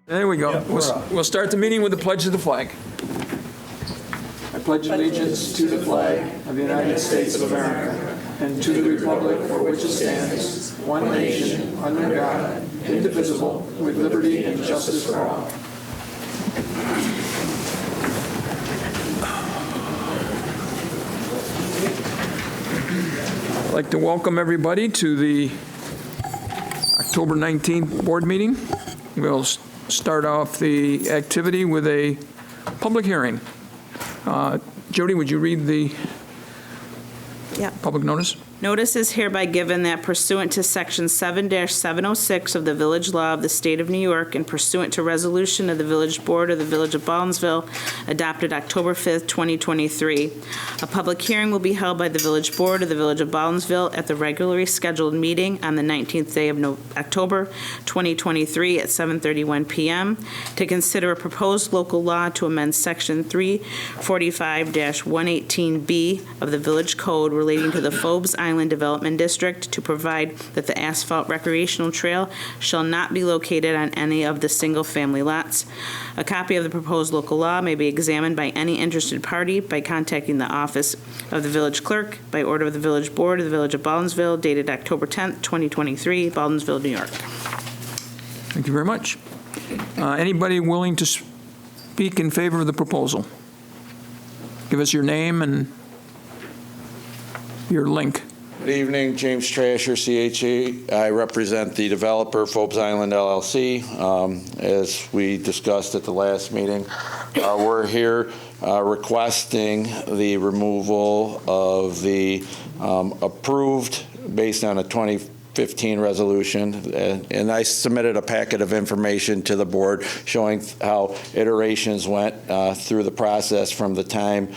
There we go. Yeah, we're up. We'll start the meeting with the pledge of the flag. I pledge allegiance to the flag of the United States of America and to the republic for which it stands, one nation, under God, indivisible, with liberty and justice for all. I'd like to welcome everybody to the October 19th board meeting. We'll start off the activity with a public hearing. Jody, would you read the public notice? Notice is hereby given that pursuant to Section 7-706 of the Village Law of the State of New York and pursuant to resolution of the Village Board of the Village of Baldwinsville adopted October 5th, 2023, a public hearing will be held by the Village Board of the Village of Baldwinsville at the regularly scheduled meeting on the 19th day of October 2023 at 7:31 p.m. to consider a proposed local law to amend Section 345-118B of the Village Code relating to the Phobes Island Development District to provide that the asphalt recreational trail shall not be located on any of the single-family lots. A copy of the proposed local law may be examined by any interested party by contacting the office of the village clerk by order of the Village Board of the Village of Baldwinsville dated October 10th, 2023, Baldwinsville, New York. Thank you very much. Anybody willing to speak in favor of the proposal? Give us your name and your link. Good evening, James Trasher, CHA. I represent the developer, Phobes Island LLC. As we discussed at the last meeting, we're here requesting the removal of the approved, based on a 2015 resolution, and I submitted a packet of information to the board showing how iterations went through the process from the time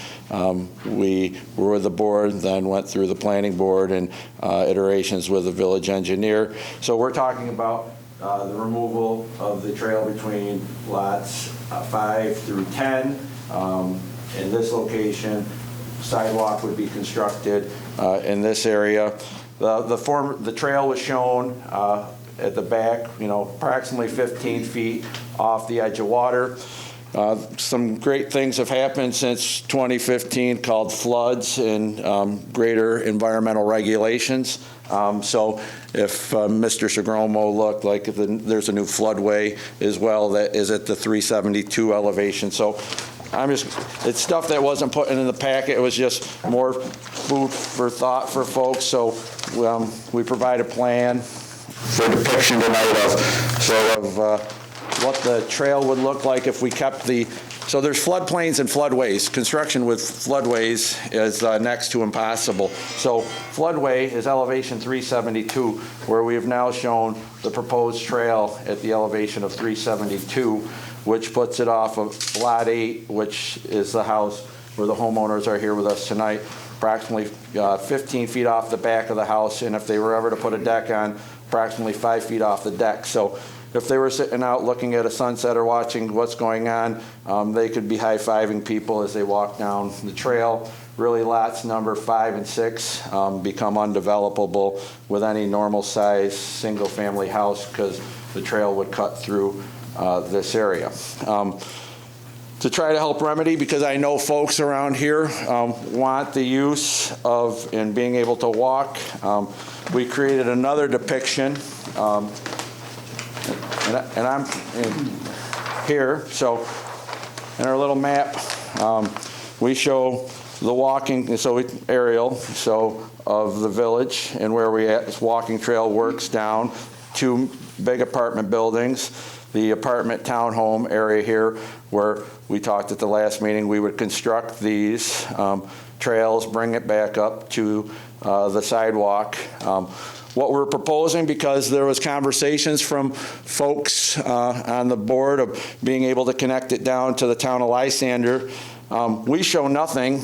we were with the board, then went through the planning board and iterations with the village engineer. So we're talking about the removal of the trail between lots 5 through 10. In this location, sidewalk would be constructed in this area. The trail was shown at the back, approximately 15 feet off the edge of water. Some great things have happened since 2015 called floods and greater environmental regulations. So if Mr. Segromo looked like there's a new floodway as well that is at the 372 elevation. So it's stuff that wasn't put in the packet. It was just more food for thought for folks. So we provide a plan for depiction tonight of what the trail would look like if we kept so there's floodplains and floodways. Construction with floodways is next to impossible. So floodway is elevation 372, where we have now shown the proposed trail at the elevation of 372, which puts it off of Lot 8, which is the house where the homeowners are here with us tonight, approximately 15 feet off the back of the house, and if they were ever to put a deck on, approximately 5 feet off the deck. So if they were sitting out looking at a sunset or watching what's going on, they could be high-fiving people as they walk down the trail. Really, lots number 5 and 6 become undevelopable with any normal-size single-family house because the trail would cut through this area. To try to help remedy, because I know folks around here want the use of and being able to walk, we created another depiction, and I'm here. So in our little map, we show the walking, aerial, of the village and where we at. This walking trail works down 2 big apartment buildings, the apartment townhome area here where we talked at the last meeting. We would construct these trails, bring it back up to the sidewalk. What we're proposing, because there was conversations from folks on the board of being able to connect it down to the town of Lysander, we show nothing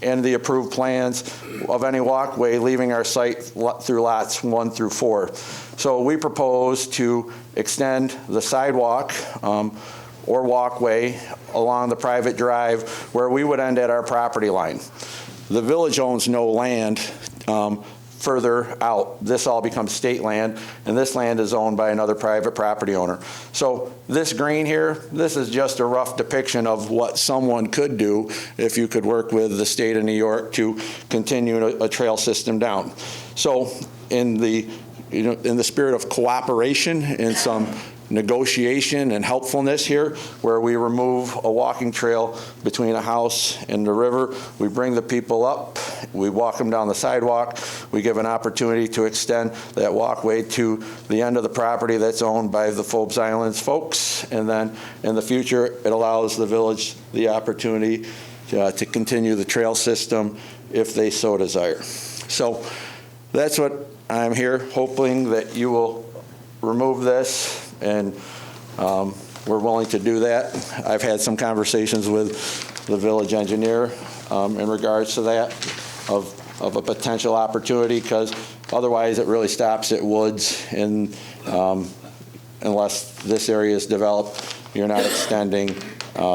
in the approved plans of any walkway leaving our site through lots 1 through 4. So we propose to extend the sidewalk or walkway along the private drive where we would end at our property line. The village owns no land further out, this all becomes state land, and this land is owned by another private property owner. So this green here, this is just a rough depiction of what someone could do if you could work with the state of New York to continue a trail system down. So in the spirit of cooperation and some negotiation and helpfulness here, where we remove a walking trail between a house and the river, we bring the people up, we walk them down the sidewalk, we give an opportunity to extend that walkway to the end of the property that's owned by the Phobes Islands folks, and then in the future it allows the village the opportunity to continue the trail system if they so desire. So that's what I'm here, hoping that you will remove this, and we're willing to do that. I've had some conversations with the village engineer in regards to that, of a potential opportunity, because otherwise it really stops at woods, and unless this area is developed, you're not extending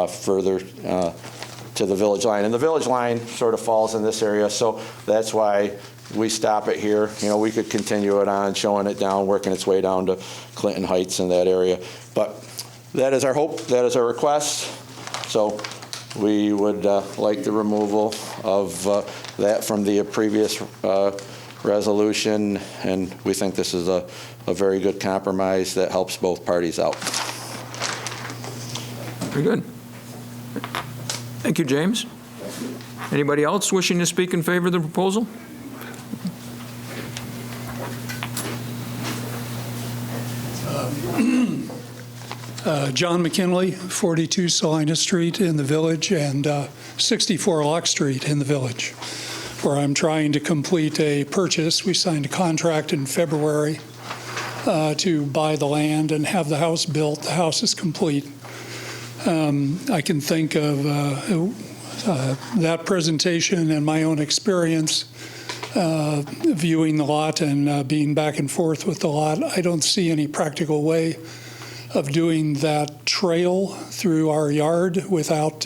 further to the village line. And the village line sort of falls in this area, so that's why we stop it here. You know, we could continue it on, showing it down, working its way down to Clinton Heights in that area. But that is our hope, that is our request. So we would like the removal of that from the previous resolution, and we think this is a very good compromise that helps both parties out. Very good. Thank you, James. Anybody else wishing to speak in favor of the proposal? John McKinley, 42 Salina Street in the Village and 64 Locke Street in the Village, where I'm trying to complete a purchase. We signed a contract in February to buy the land and have the house built. The house is complete. I can think of that presentation and my own experience viewing the lot and being back and forth with the lot. I don't see any practical way of doing that trail through our yard without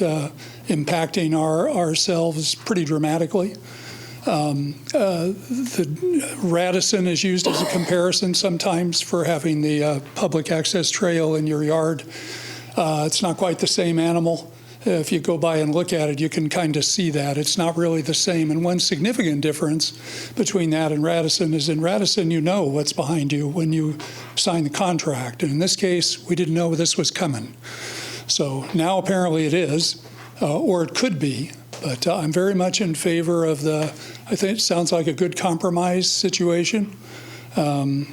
impacting ourselves pretty dramatically. The Radisson is used as a comparison sometimes for having the public access trail in your yard. It's not quite the same animal. If you go by and look at it, you can kind of see that. It's not really the same. And one significant difference between that and Radisson is in Radisson, you know what's behind you when you sign the contract. And in this case, we didn't know this was coming. So now apparently it is, or it could be. But I'm very much in favor of I think it sounds like a good compromise situation to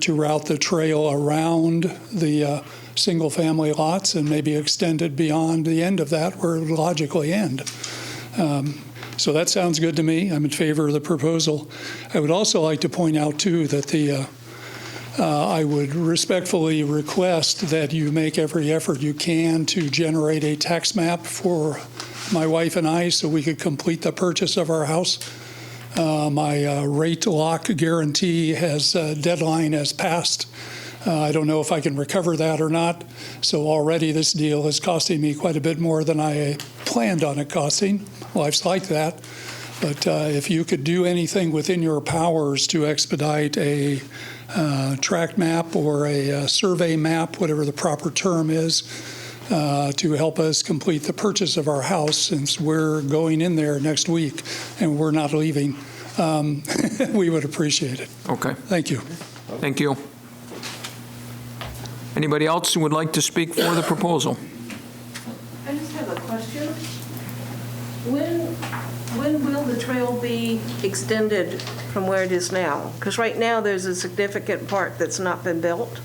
route the trail around the single-family lots and maybe extend it beyond the end of that where it would logically end. So that sounds good to me. I'm in favor of the proposal. I would also like to point out, too, that I would respectfully request that you make every effort you can to generate a tax map for my wife and I so we could complete the purchase of our house. My rate lock guarantee deadline has passed. I don't know if I can recover that or not. So already this deal is costing me quite a bit more than I planned on it costing. Life's like that. But if you could do anything within your powers to expedite a tract map or a survey map, whatever the proper term is, to help us complete the purchase of our house, since we're going in there next week and we're not leaving, we would appreciate it. Okay. Thank you. Thank you. Anybody else who would like to speak for the proposal? I just have a question. When will the trail be extended from where it is now? Because right now, there's a significant part that's not been built.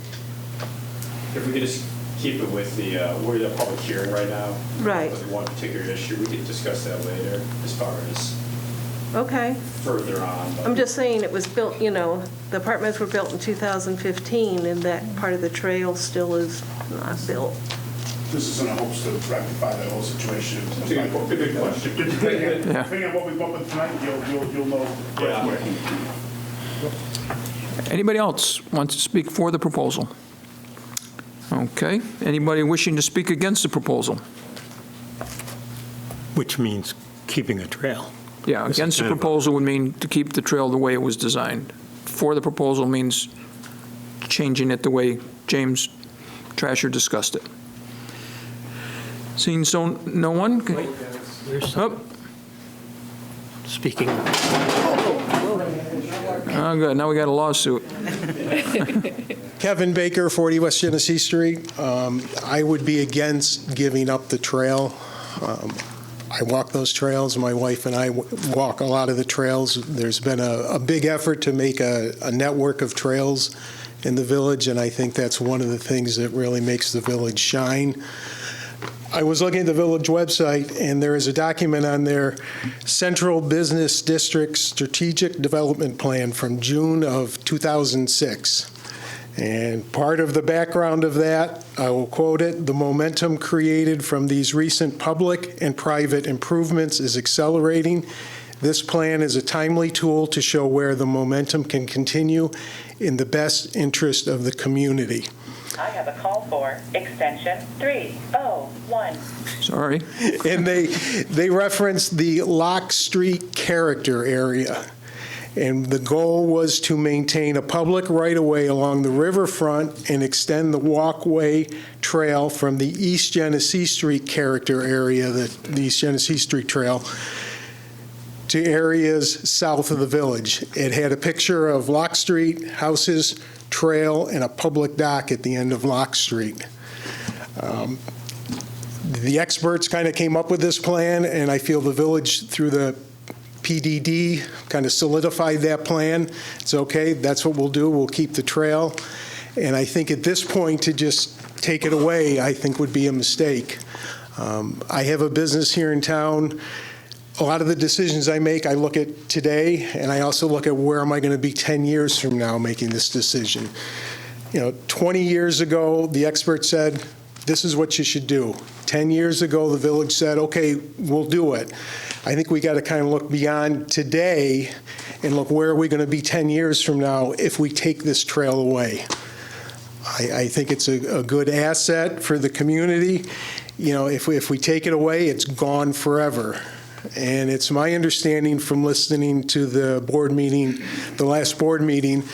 If we could just keep it with we're in a public hearing right now. Right. With one particular issue, we could discuss that later as far as Okay. further on. I'm just saying it was built, the apartments were built in 2015, and that part of the trail still is not built. This is in hopes to rectify that whole situation. It's a good question. Depending on what we come up with tonight, you'll know right away. Anybody else wants to speak for the proposal? Okay. Anybody wishing to speak against the proposal? Which means keeping a trail. Yeah, against the proposal would mean to keep the trail the way it was designed. For the proposal means changing it the way James Trasher discussed it. Seeing no one? Oh, Speaking. oh, good, now we got a lawsuit. Kevin Baker, 40 West Genesee Street. I would be against giving up the trail. I walk those trails. My wife and I walk a lot of the trails. There's been a big effort to make a network of trails in the village, and I think that's one of the things that really makes the village shine. I was looking at the village website, and there is a document on there, Central Business District Strategic Development Plan from June of 2006. And part of the background of that, I will quote it, "The momentum created from these recent public and private improvements is accelerating. This plan is a timely tool to show where the momentum can continue in the best interest of the community." I have a call for extension 301. Sorry. And they referenced the Lock Street character area. And the goal was to maintain a public right-of-way along the riverfront and extend the walkway trail from the East Genesee Street character area, the East Genesee Street Trail, to areas south of the village. It had a picture of Lock Street, houses, trail, and a public dock at the end of Lock Street. The experts kind of came up with this plan, and I feel the village, through the PDD, kind of solidified that plan. It's okay, that's what we'll do, we'll keep the trail. And I think at this point, to just take it away, I think would be a mistake. I have a business here in town. A lot of the decisions I make, I look at today, and I also look at where am I going to be 10 years from now making this decision. 20 years ago, the expert said, this is what you should do. 10 years ago, the village said, okay, we'll do it. I think we got to kind of look beyond today and look where are we going to be 10 years from now if we take this trail away. I think it's a good asset for the community. If we take it away, it's gone forever. And it's my understanding from listening to the board meeting, the last board meeting,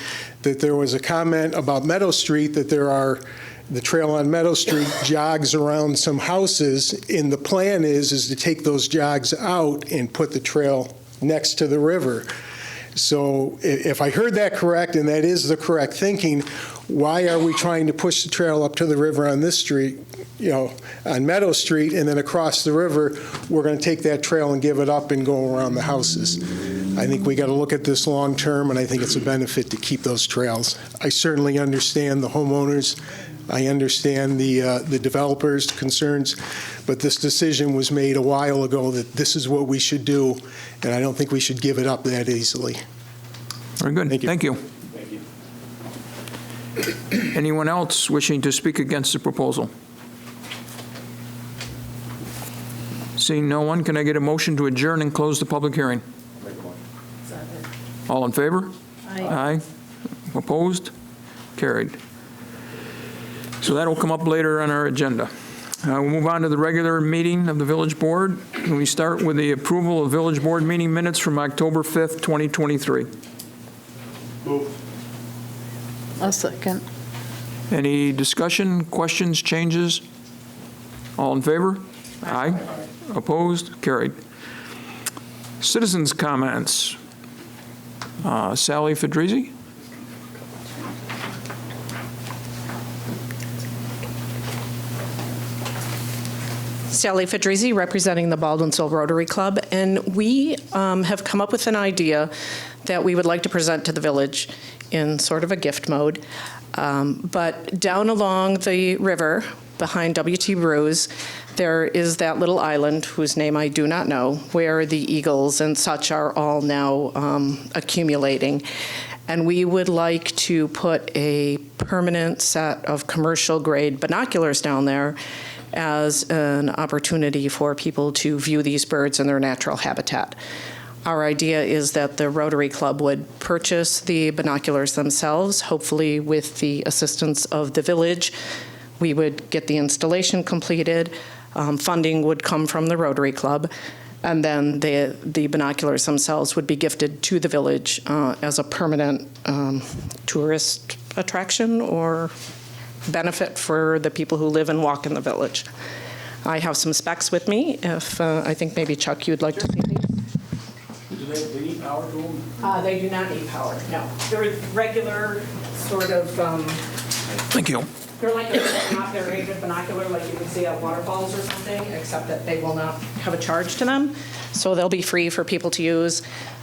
that there was a comment about Meadow Street, that the trail on Meadow Street jogs around some houses, and the plan is to take those jogs out and put the trail next to the river. So if I heard that correct, and that is the correct thinking, why are we trying to push the trail up to the river on this street, on Meadow Street, and then across the river, we're going to take that trail and give it up and go around the houses? I think we got to look at this long term, and I think it's a benefit to keep those trails. I certainly understand the homeowners. I understand the developers' concerns, but this decision was made a while ago that this is what we should do, and I don't think we should give it up that easily. Very good. Thank you. Thank you. Anyone else wishing to speak against the proposal? Seeing no one, can I get a motion to adjourn and close the public hearing? All in favor? Aye. Opposed? Carried. So that will come up later on our agenda. We'll move on to the regular meeting of the Village Board. And we start with the approval of Village Board meeting minutes from October 5th, 2023. Move. A second. Any discussion, questions, changes? All in favor? Aye. Opposed? Carried. Citizens' comments. Sally Fedrizzi? Sally Fedrizzi, representing the Baldwinsville Rotary Club, and we have come up with an idea that we would like to present to the village in sort of a gift mode. But down along the river, behind W.T. Brews, there is that little island whose name I do not know, where the eagles and such are all now accumulating. And we would like to put a permanent set of commercial-grade binoculars down there as an opportunity for people to view these birds in their natural habitat. Our idea is that the Rotary Club would purchase the binoculars themselves, hopefully with the assistance of the village. We would get the installation completed. Funding would come from the Rotary Club. And then the binoculars themselves would be gifted to the village as a permanent tourist attraction or benefit for the people who live and walk in the village. I have some specs with me. If I think maybe Chuck, you'd like to see these. Do they need power to them? They do not need power. No, they're regular sort of. Thank you. They're like they're rated binocular, like you can see at waterfalls or something, except that they will not have a charge to them. So they'll be free for people to use.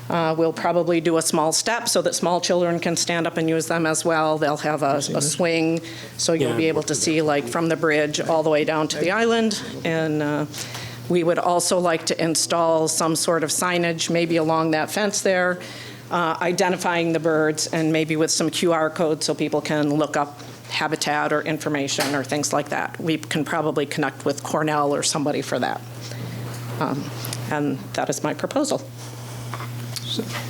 We'll probably do a small step so that small children can stand up and use them as well. They'll have a swing, so you'll be able to see like from the bridge all the way down to the island. And we would also like to install some sort of signage, maybe along that fence there, identifying the birds, and maybe with some QR codes so people can look up habitat or information or things like that. We can probably connect with Cornell or somebody for that. And that is my proposal.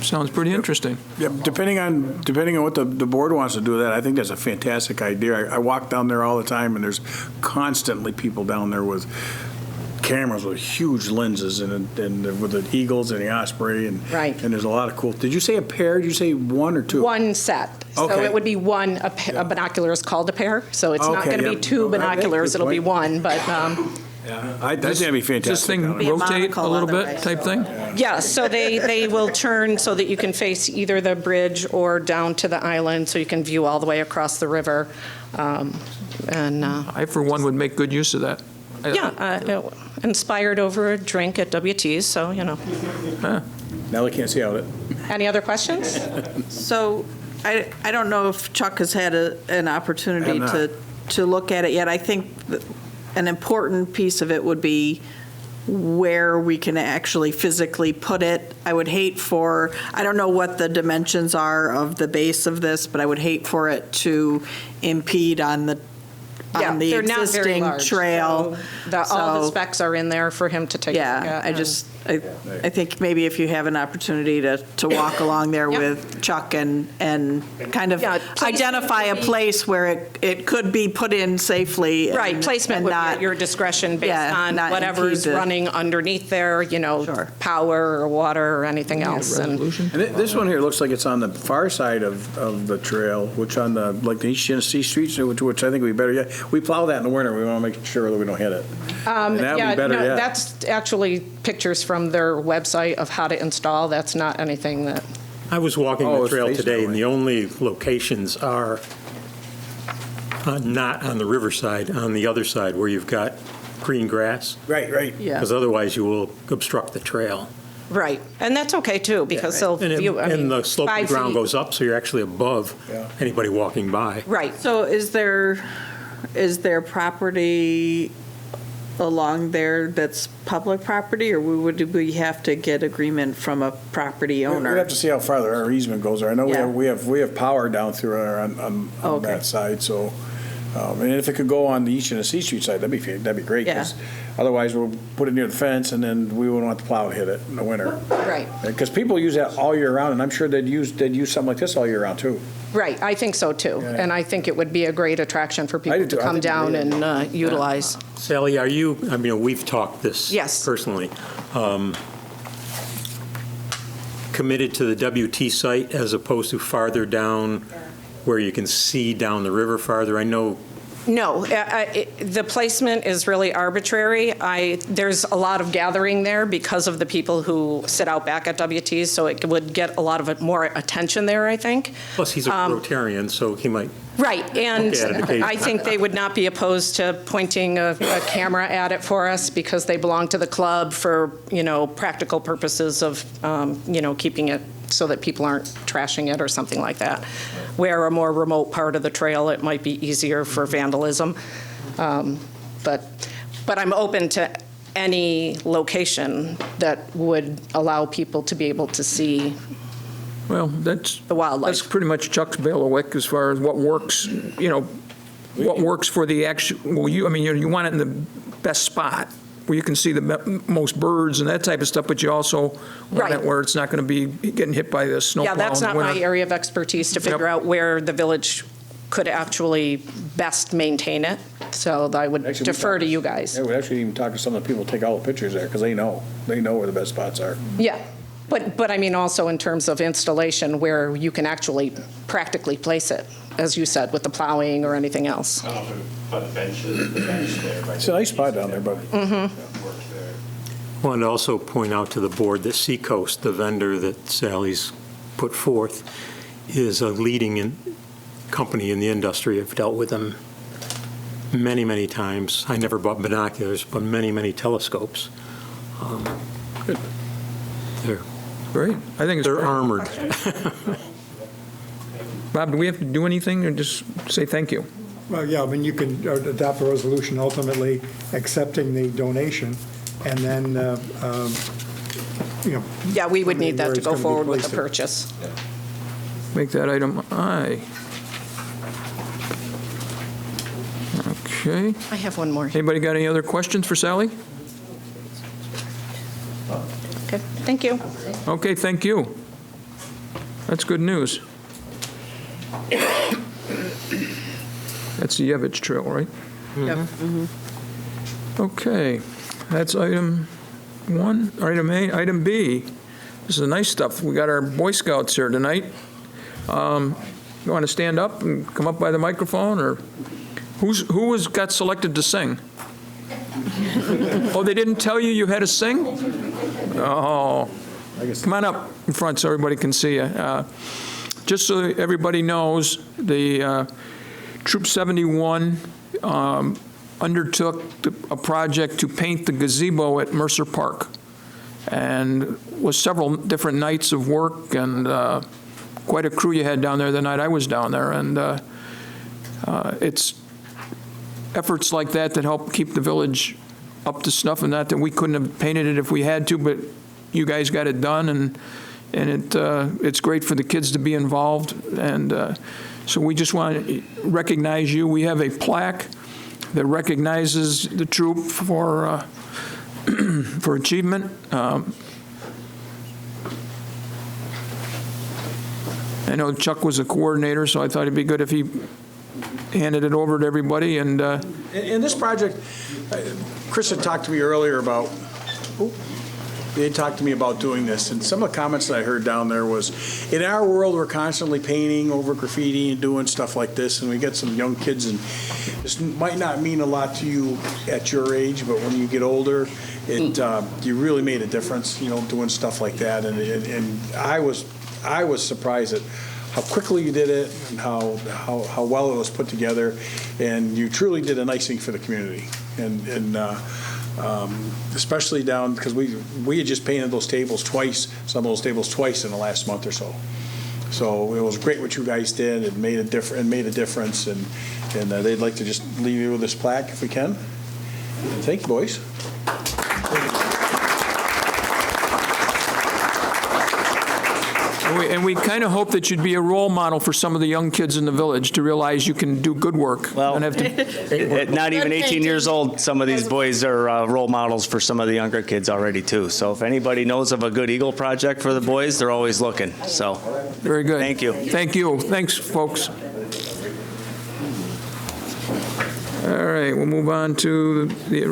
Sounds pretty interesting. Yeah, depending on what the board wants to do with that, I think that's a fantastic idea. I walk down there all the time, and there's constantly people down there with cameras with huge lenses and with the eagles and the osprey and Right. And there's a lot of cool. Did you say a pair? Did you say one or two? One set. So Okay. it would be one, a binocular is called a pair, so it's not Okay, going to be yep. two Oh, that- binoculars, good it'll be point. one, but Yeah, that's going to be fantastic. Does this thing down there. rotate a little bit type thing? yeah, so they will turn so that you can face either the bridge or down to the island, so you can view all the way across the river. I, for one, would make good use of that. Inspired over a drink at WT's, so, you know. Now they can't see out it. Any other questions? So I don't know if Chuck has had an opportunity Have not. to look at it yet. I think that an important piece of it would be where we can actually physically put it. I would hate for, I don't know what the dimensions are of the base of this, but I would hate for it to impede on the Yeah, they're not very existing large, trail. so all the So- specs are in there for him to take a look Yeah, at. I think maybe if you have an opportunity to walk along there Yep. with Chuck and kind of Yeah, placement identify a would be- place where it could be put in safely. Right, and- placement and would be not- at your discretion based Yeah, on not whatever's impede the- running underneath there, you know, Sure. power or water or anything else. And And this one here looks like it's on the far side of the trail, which on the, like the East Genesee Street, which I think would be better yet. We plow that in the winter, we want to make sure that we don't hit it. And that would yeah, be better no, yet. that's actually pictures from their website of how to install. That's not anything that, I was walking Oh, the it's trail facing today, that and way. the only locations are not on the riverside, on the other side, where you've got green grass, Right. Yeah. because otherwise you will obstruct the trail. right. And that's okay, too, because they'll And view, I mean, and the slope of the 5 ground feet. goes up, so you're actually above Yeah. anybody walking by. Right. So is there property along there that's public property, or would we have to get agreement from a property We'd owner? have to see how far our easement goes there. I know Yeah. we have power down through there on Okay. that side, so, and if it could go on the East Genesee Street side, that'd be great. 'Cause otherwise, we'll put it near the fence, and then we wouldn't want the plow to hit it in the winter. Right. Because people use that all year round, and I'm sure they'd use something like this all year round, too. Right, I think so, too. Yeah. And I think it would be a great attraction for I people do, to too. I come think it'd down be- and utilize. Sally, are you, I mean, we've talked this Yes. personally, committed to the WT site as opposed to farther down where you can see down the river farther? I know No, the placement is really arbitrary. There's a lot of gathering there because of the people who sit out back at WTs, so it would get a lot of more attention there, I think. Plus, he's a Rotarian, so he might. Right, and Look at it occasionally. I think they would not be opposed to pointing a camera at it for us because they belong to the club for, practical purposes of, keeping it so that people aren't trashing it or something like that. Where a more remote part of the trail, it might be easier for vandalism. But I'm open to any location that would allow people to be able to see Well, that's the wildlife. That's pretty much Chuck's bailiwick as far as what works, what works for the actual, you want it in the best spot where you can see the most birds and that type of stuff, but you also want it Right. where it's not going to be getting hit by the snowplow. Yeah, that's in the not my winter. area of expertise to figure Yep. out where the village could actually best maintain it. So I would Actually, we defer to talked- you guys. Yeah, we actually even talked to some of the people who take all the pictures there, because they know where the best spots are. Yeah, but I mean also in terms of installation where you can actually practically place it, as you said, with the plowing or anything else. I don't know if by the bench there. It's a nice spot down there, but Work there. I wanted to also point out to the board that Seacoast, the vendor that Sally's put forth, is a leading company in the industry. I've dealt with them many, many times. I never bought binoculars, but many, many telescopes. They're Great. I think it's They're great. armored. Bob, do we have to do anything or just say thank you? Well, yeah, I mean, you can adopt a resolution ultimately accepting the donation, and then, you know. Yeah, we would need that where to it's go gonna be forward with the placed. purchase. Make that item I. Okay. I have one more. Anybody got any other questions for Sally? Okay, thank you. Okay, thank you. That's good news. That's the Yevich Trail, right? Yep. Okay, that's item 1, item A. Item B, this is the nice stuff. We got our Boy Scouts here tonight. You want to stand up and come up by the microphone, or who got selected to sing? Oh, they didn't tell you you had to sing? Oh, come on up in front so everybody can see you. Just so everybody knows, the Troop 71 undertook a project to paint the gazebo at Mercer Park, and was several different nights of work, and quite a crew you had down there the night I was down there, and it's efforts like that that help keep the village up to snuff, and not that we couldn't have painted it if we had to, but you guys got it done, and it's great for the kids to be involved, and so we just want to recognize you. We have a plaque that recognizes the troop for for achievement. I know Chuck was a coordinator, so I thought it'd be good if he handed it over to everybody. And in this project, Chris had talked to me earlier about, they had talked to me about doing this, and some of the comments that I heard down there was, in our world, we're constantly painting over graffiti and doing stuff like this, and we get some young kids, and this might not mean a lot to you at your age, but when you get older, you really made a difference, doing stuff like that, and I was surprised at how quickly you did it and how well it was put together, and you truly did a nice thing for the community, and especially down, because we had just painted those tables twice, some of those tables twice in the last month or so. So it was great what you guys did. It made a difference, and they'd like to just leave you with this plaque if we can. And thank you, boys. And we kind of hope that you'd be a role model for some of the young kids in the village to realize you can do good work. Well, Don't have to, not even 18 years old, some of these boys are role models for some of the younger kids already, too. So if anybody knows of a good Eagle project for the boys, they're always looking. So very good. Thank you. Thank you. Thanks, folks. All right, we'll move on to the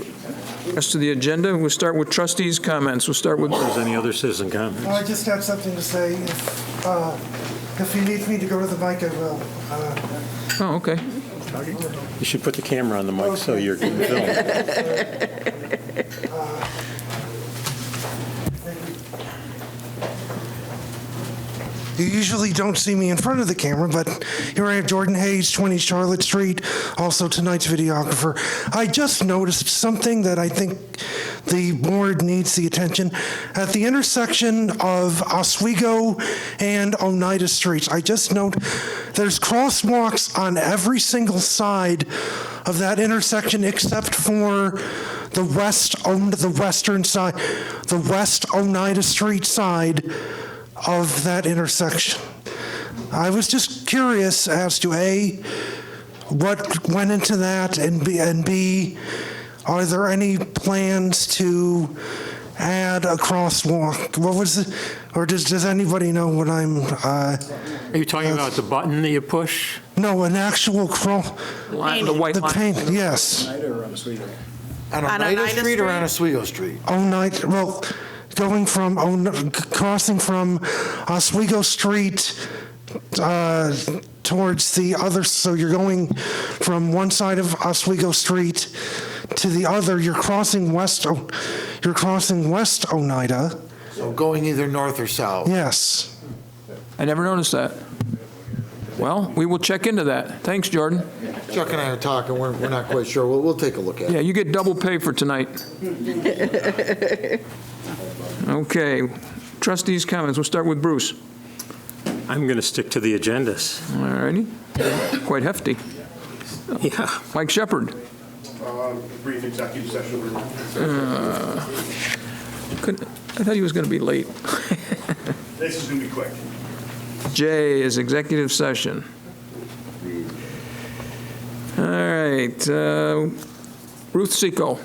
rest of the agenda. We'll start with trustees' comments. We'll start with. If there's any other citizen comments? I just have something to say. If you need me to go to the mic, I will. Oh, okay. You should put the camera on the mic so you're getting filmed. You usually don't see me in front of the camera, but here I am, Jordan Hayes, 20 Charlotte Street, also tonight's videographer. I just noticed something that I think the board needs the attention. At the intersection of Oswego and Oneida Streets, I just note there's crosswalks on every single side of that intersection except for the western side, the West Oneida Street side of that intersection. I was just curious as to A, what went into that, and B, are there any plans to add a crosswalk. What was it? Or does anybody know what I'm? Are you talking about the button that you push? No, an actual The white the line. paint. Yes. On On Oneida Street or on Oswego Street? Well, going from crossing from Oswego Street towards the other. So you're going from one side of Oswego Street to the other. You're crossing west. You're crossing West Oneida. So going either north or south? Yes. I never noticed that. Well, we will check into that. Thanks, Jordan. Chuck and I are talking, we're not quite sure. We'll take a look at it. Yeah, you get double pay for tonight. Okay, trustees' comments. We'll start with Bruce. I'm going to stick to the agendas. All righty. Quite hefty. Yeah. Mike Shepard. Brief executive session. I thought he was going to be late. This is going to be quick. J is executive session. All right. Ruth Seco.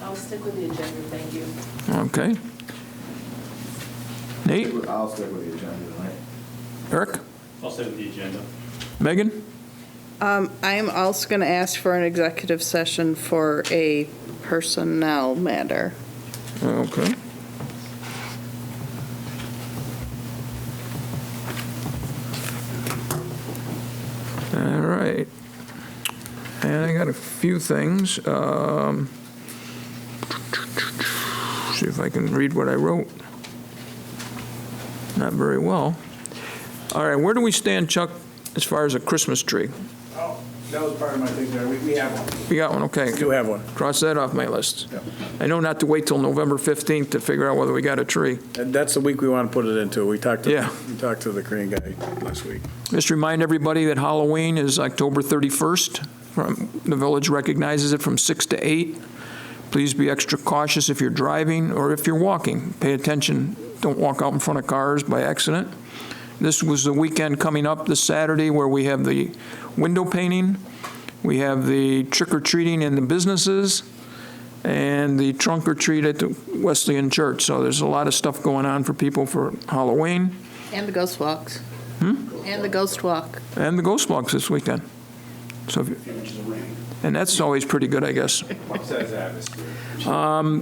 I'll stick with the agenda, thank you. Okay. Nate? I'll stick with the agenda tonight. Eric? I'll stay with the agenda. Megan? I am also going to ask for an executive session for a personnel matter. Okay. All right. And I got a few things. See if I can read what I wrote. Not very well. All right, where do we stand, Chuck, as far as a Christmas tree? Oh, that was part of my thing there. We have one. We got one, okay. We do have one. Cross that off my list. Yep. I know not to wait till November 15th to figure out whether we got a tree. And that's the week we want to put it into. We talked to the Korean guy last week. Just remind everybody that Halloween is October 31st. The village recognizes it from 6 to 8. Please be extra cautious if you're driving or if you're walking. Pay attention. Don't walk out in front of cars by accident. This was the weekend coming up this Saturday where we have the window painting, we have the trick-or-treating in the businesses, and the trunk-or-treat at the Wesleyan Church. So there's a lot of stuff going on for people for Halloween. And the ghost walks. And the ghost walk. And the ghost walks this weekend. So, and that's always pretty good, I guess.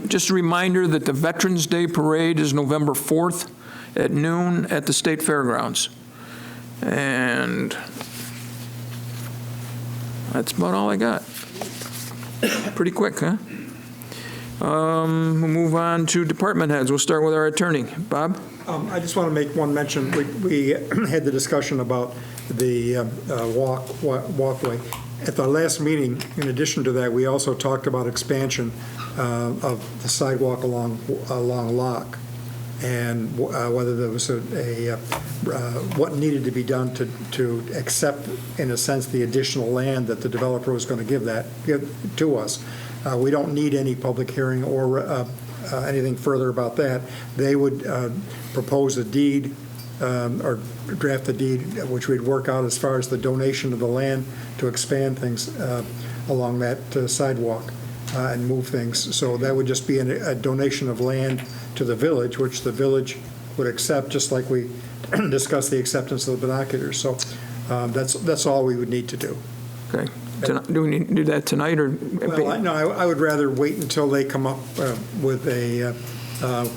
Just a reminder that the Veterans Day Parade is November 4th at noon at the State Fairgrounds. And that's about all I got. Pretty quick, huh? We'll move on to department heads. We'll start with our attorney. Bob? I just want to make one mention. We had the discussion about the walkway. At the last meeting, in addition to that, we also talked about expansion of the sidewalk along Locke, and whether there was what needed to be done to accept, in a sense, the additional land that the developer was going to give to us. We don't need any public hearing or anything further about that. They would propose a deed or draft a deed, which we'd work out as far as the donation of the land to expand things along that sidewalk and move things. So that would just be a donation of land to the village, which the village would accept, just like we discussed the acceptance of the binoculars. So that's all we would need to do. Okay. Do we need to do that tonight, or? Well, no, I would rather wait until they come up with a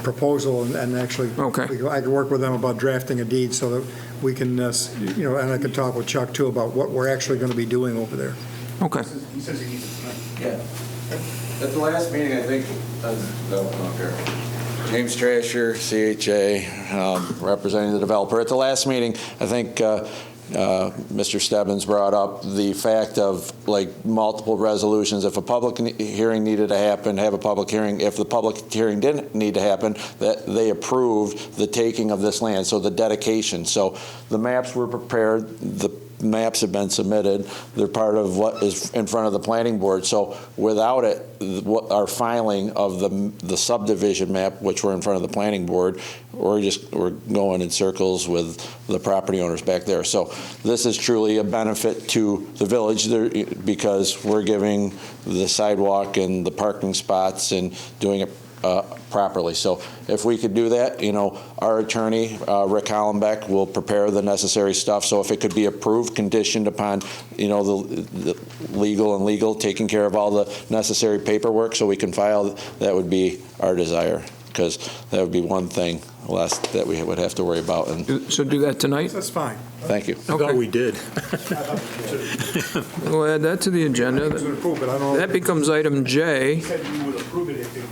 proposal and actually, I can work with them about drafting a deed so that we can, and I can talk with Chuck too about what we're actually going to be doing over there. Okay. He says he needs it tonight. Yeah. At the last meeting, I think, James Trasher, CHA, representing the developer. At the last meeting, I think Mr. Stebbins brought up the fact of like multiple resolutions. If a public hearing needed to happen, have a public hearing. If the public hearing didn't need to happen, that they approved the taking of this land, so the dedication. So the maps were prepared. The maps have been submitted. They're part of what is in front of the planning board. So without it, our filing of the subdivision map, which were in front of the planning board, we're going in circles with the property owners back there. So this is truly a benefit to the village because we're giving the sidewalk and the parking spots and doing it properly. So if we could do that, our attorney, Rick Hollenbeck, will prepare the necessary stuff. So if it could be approved, conditioned upon, the legal taking care of all the necessary paperwork so we can file, that would be our desire, because that would be one thing less that we would have to worry about. And So do that tonight? That's fine. thank you. I thought we did. We'll add that to the agenda. It's been approved, but I don't know. That becomes item J. You said you would approve it if it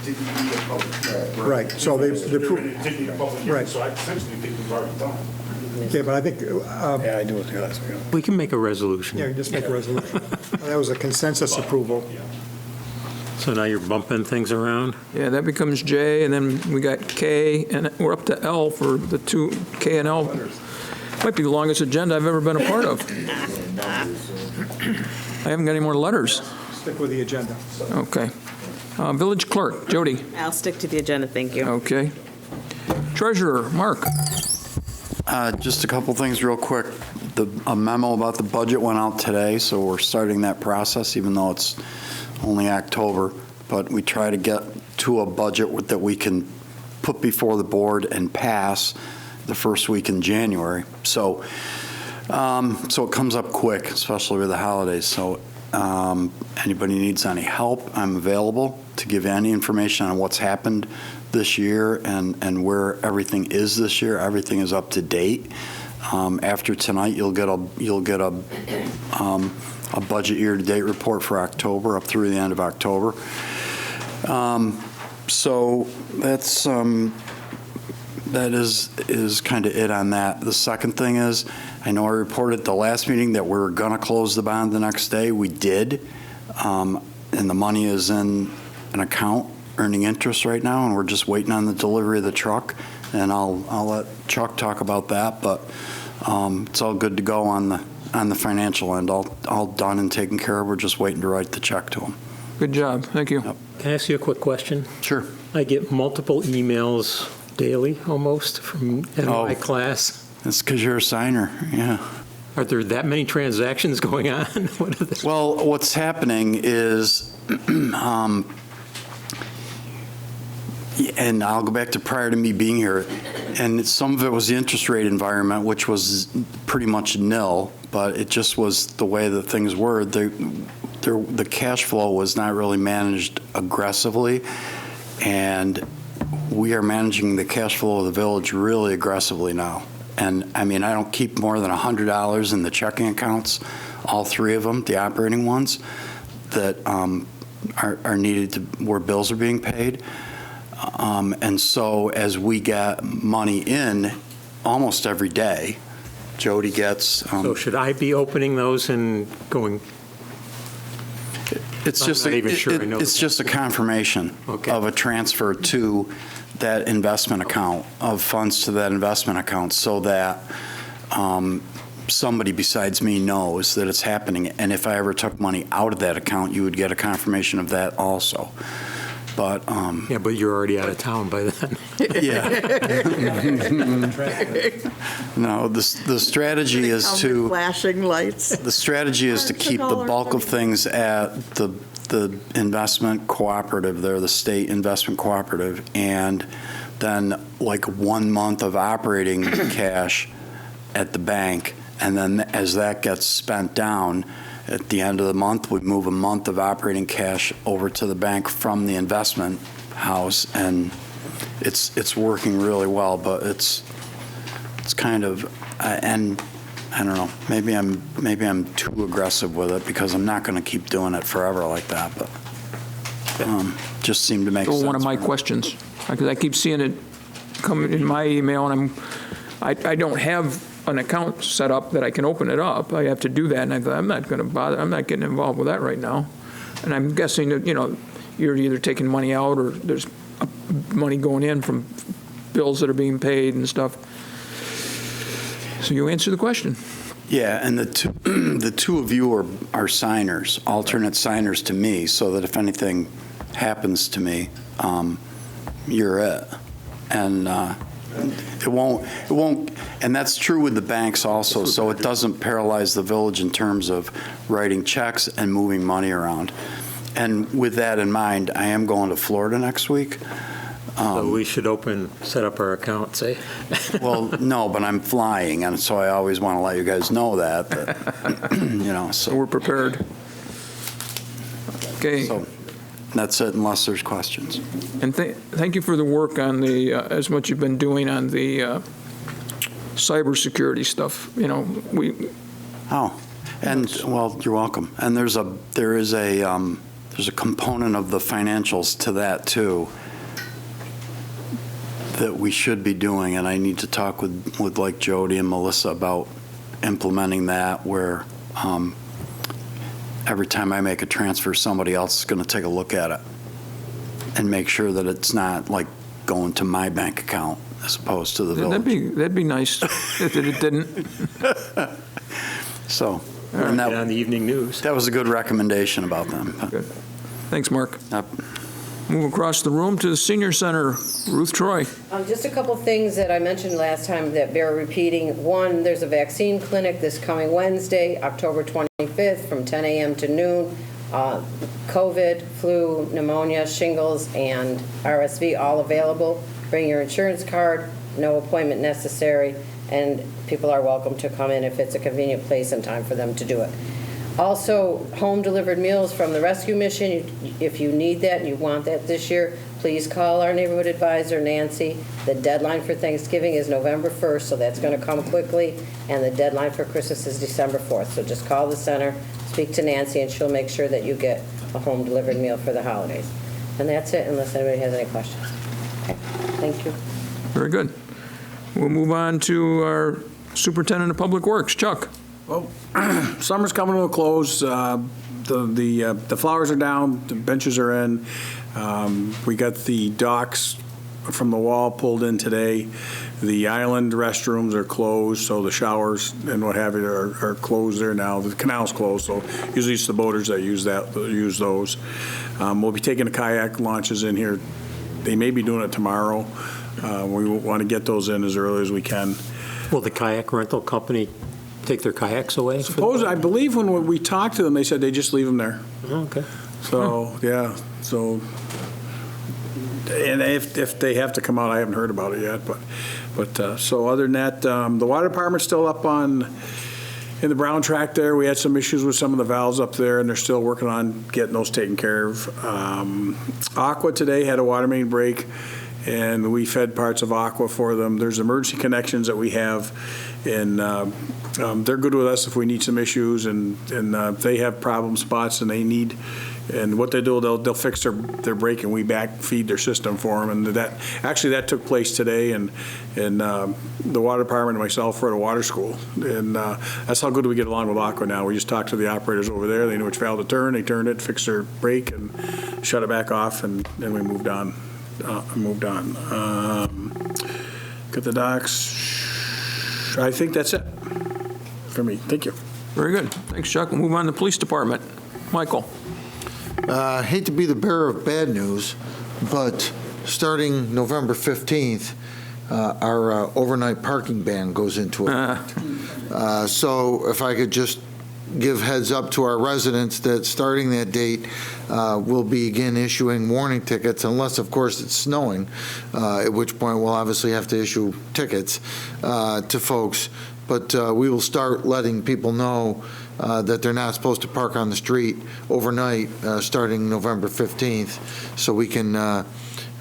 didn't need a public hearing. Right, so they It didn't need a public hearing, Right. so I essentially think we've already done it. Okay, but I think, Yeah, I do it, yeah. We can make a resolution. yeah, just make a resolution. That was a consensus approval. So now you're bumping things around? Yeah, that becomes J, and then we got K, and we're up to L for the two, K and L. Might be the longest agenda I've ever been a part of. I haven't got any more letters. Stick with the agenda. Okay. Village Clerk, Jody. I'll stick to the agenda, thank you. Okay. Treasurer, Mark. Just a couple things real quick. A memo about the budget went out today, so we're starting that process, even though it's only October. But we try to get to a budget that we can put before the board and pass the first week in January. So it comes up quick, especially with the holidays. So anybody needs any help, I'm available to give any information on what's happened this year and where everything is this year. Everything is up to date. After tonight, you'll get a budget year-to-date report for October up through the end of October. So that is kind of it on that. The second thing is, I know I reported at the last meeting that we were going to close the bond the next day. We did, and the money is in an account earning interest right now, and we're just waiting on the delivery of the truck. And I'll let Chuck talk about that, but it's all good to go on the financial end. All done and taken care of. We're just waiting to write the check to him. Good job. Thank you. Yep. Can I ask you a quick question? Sure. I get multiple emails daily, almost, from NY class. That's because you're a signer, yeah. Are there that many transactions going on? What are they? Well, what's happening is, and I'll go back to prior to me being here, and some of it was the interest rate environment, which was pretty much nil, but it just was the way that things were. The cash flow was not really managed aggressively, and we are managing the cash flow of the village really aggressively now. And I mean, I don't keep more than $100 in the checking accounts, all three of them, the operating ones, that are needed where bills are being paid. And so as we get money in almost every day, Jody gets. So should I be opening those and going? It's just a confirmation of a transfer to that investment account, of funds to that investment account, so that somebody besides me knows that it's happening. And if I ever took money out of that account, you would get a confirmation of that also. But yeah, but you're already out of town by then. Yeah. No, the strategy is to flashing lights. The strategy is to keep the bulk of things at the investment cooperative there, the state investment cooperative, and then like 1 month of operating cash at the bank, and then as that gets spent down, at the end of the month, we move a month of operating cash over to the bank from the investment house, and it's working really well. But it's kind of, and I don't know, maybe I'm too aggressive with it because I'm not going to keep doing it forever like that. But just seemed to make sense. One of my questions, because I keep seeing it come in my email, and I don't have an account set up that I can open it up. I have to do that, and I thought, I'm not going to bother. I'm not getting involved with that right now. And I'm guessing that, you're either taking money out or there's money going in from bills that are being paid and stuff. So you answer the question. Yeah, and the two of you are signers, alternate signers to me, so that if anything happens to me, you're it. And it won't, and that's true with the banks also, so it doesn't paralyze the village in terms of writing checks and moving money around. And with that in mind, I am going to Florida next week. So we should set up our account, say? Well, no, but I'm flying, and so I always want to let you guys know that so. We're prepared. Okay. So that's it, unless there's questions. And thank you for the work on as much you've been doing on the cybersecurity stuff. Well, you're welcome. And there is a component of the financials to that too that we should be doing, and I need to talk with like Jody and Melissa about implementing that, where every time I make a transfer, somebody else is going to take a look at it and make sure that it's not like going to my bank account as opposed to the village. That'd be nice if it didn't. So, and that, on the evening news. That was a good recommendation about them. Good. Thanks, Mark. Yep. Move across the room to the Senior Center. Ruth Troy. Just a couple things that I mentioned last time that bear repeating. One, there's a vaccine clinic this coming Wednesday, October 25th, from 10 a.m. to noon. COVID, flu, pneumonia, shingles, and RSV all available. Bring your insurance card, no appointment necessary, and people are welcome to come in if it's a convenient place and time for them to do it. Also, home-delivered meals from the rescue mission. If you need that and you want that this year, please call our neighborhood advisor, Nancy. The deadline for Thanksgiving is November 1st, so that's going to come quickly, and the deadline for Christmas is December 4th. So just call the center, speak to Nancy, and she'll make sure that you get a home-delivered meal for the holidays. And that's it, unless anybody has any questions. Okay. Thank you. Very good. We'll move on to our Superintendent of Public Works, Chuck. Well, summer's coming to a close. The flowers are down, the benches are in. We got the docks from the wall pulled in today. The island restrooms are closed, so the showers and what have you are closed there now. The canal's closed, so usually it's the boaters that use those. We'll be taking the kayak launches in here. They may be doing it tomorrow. We want to get those in as early as we can. Will the kayak rental company take their kayaks away? I believe when we talked to them, they said they just leave them there. Oh, okay. So, yeah, so, and if they have to come out, I haven't heard about it yet, but so other than that, the water department's still up in the Brown track there. We had some issues with some of the valves up there, and they're still working on getting those taken care of. Aqua today had a water main break, and we fed parts of Aqua for them. There's emergency connections that we have, and they're good with us if we need some issues, and they have problem spots and they need, and what they do, they'll fix their break, and we back feed their system for them. And that took place today, and the water department and myself were at a water school, and that's how good we get along with Aqua now. We just talked to the operators over there. They knew which valve to turn. They turned it, fixed their break, and shut it back off, and then we moved on. Got the docks. I think that's it for me. Thank you. Very good. Thanks, Chuck. We'll move on to the police department. Michael. I hate to be the bearer of bad news, but starting November 15th, our overnight parking ban goes into effect. So if I could just give heads up to our residents that starting that date, we'll begin issuing warning tickets, unless, of course, it's snowing, at which point we'll obviously have to issue tickets to folks. But we will start letting people know that they're not supposed to park on the street overnight starting November 15th, so we can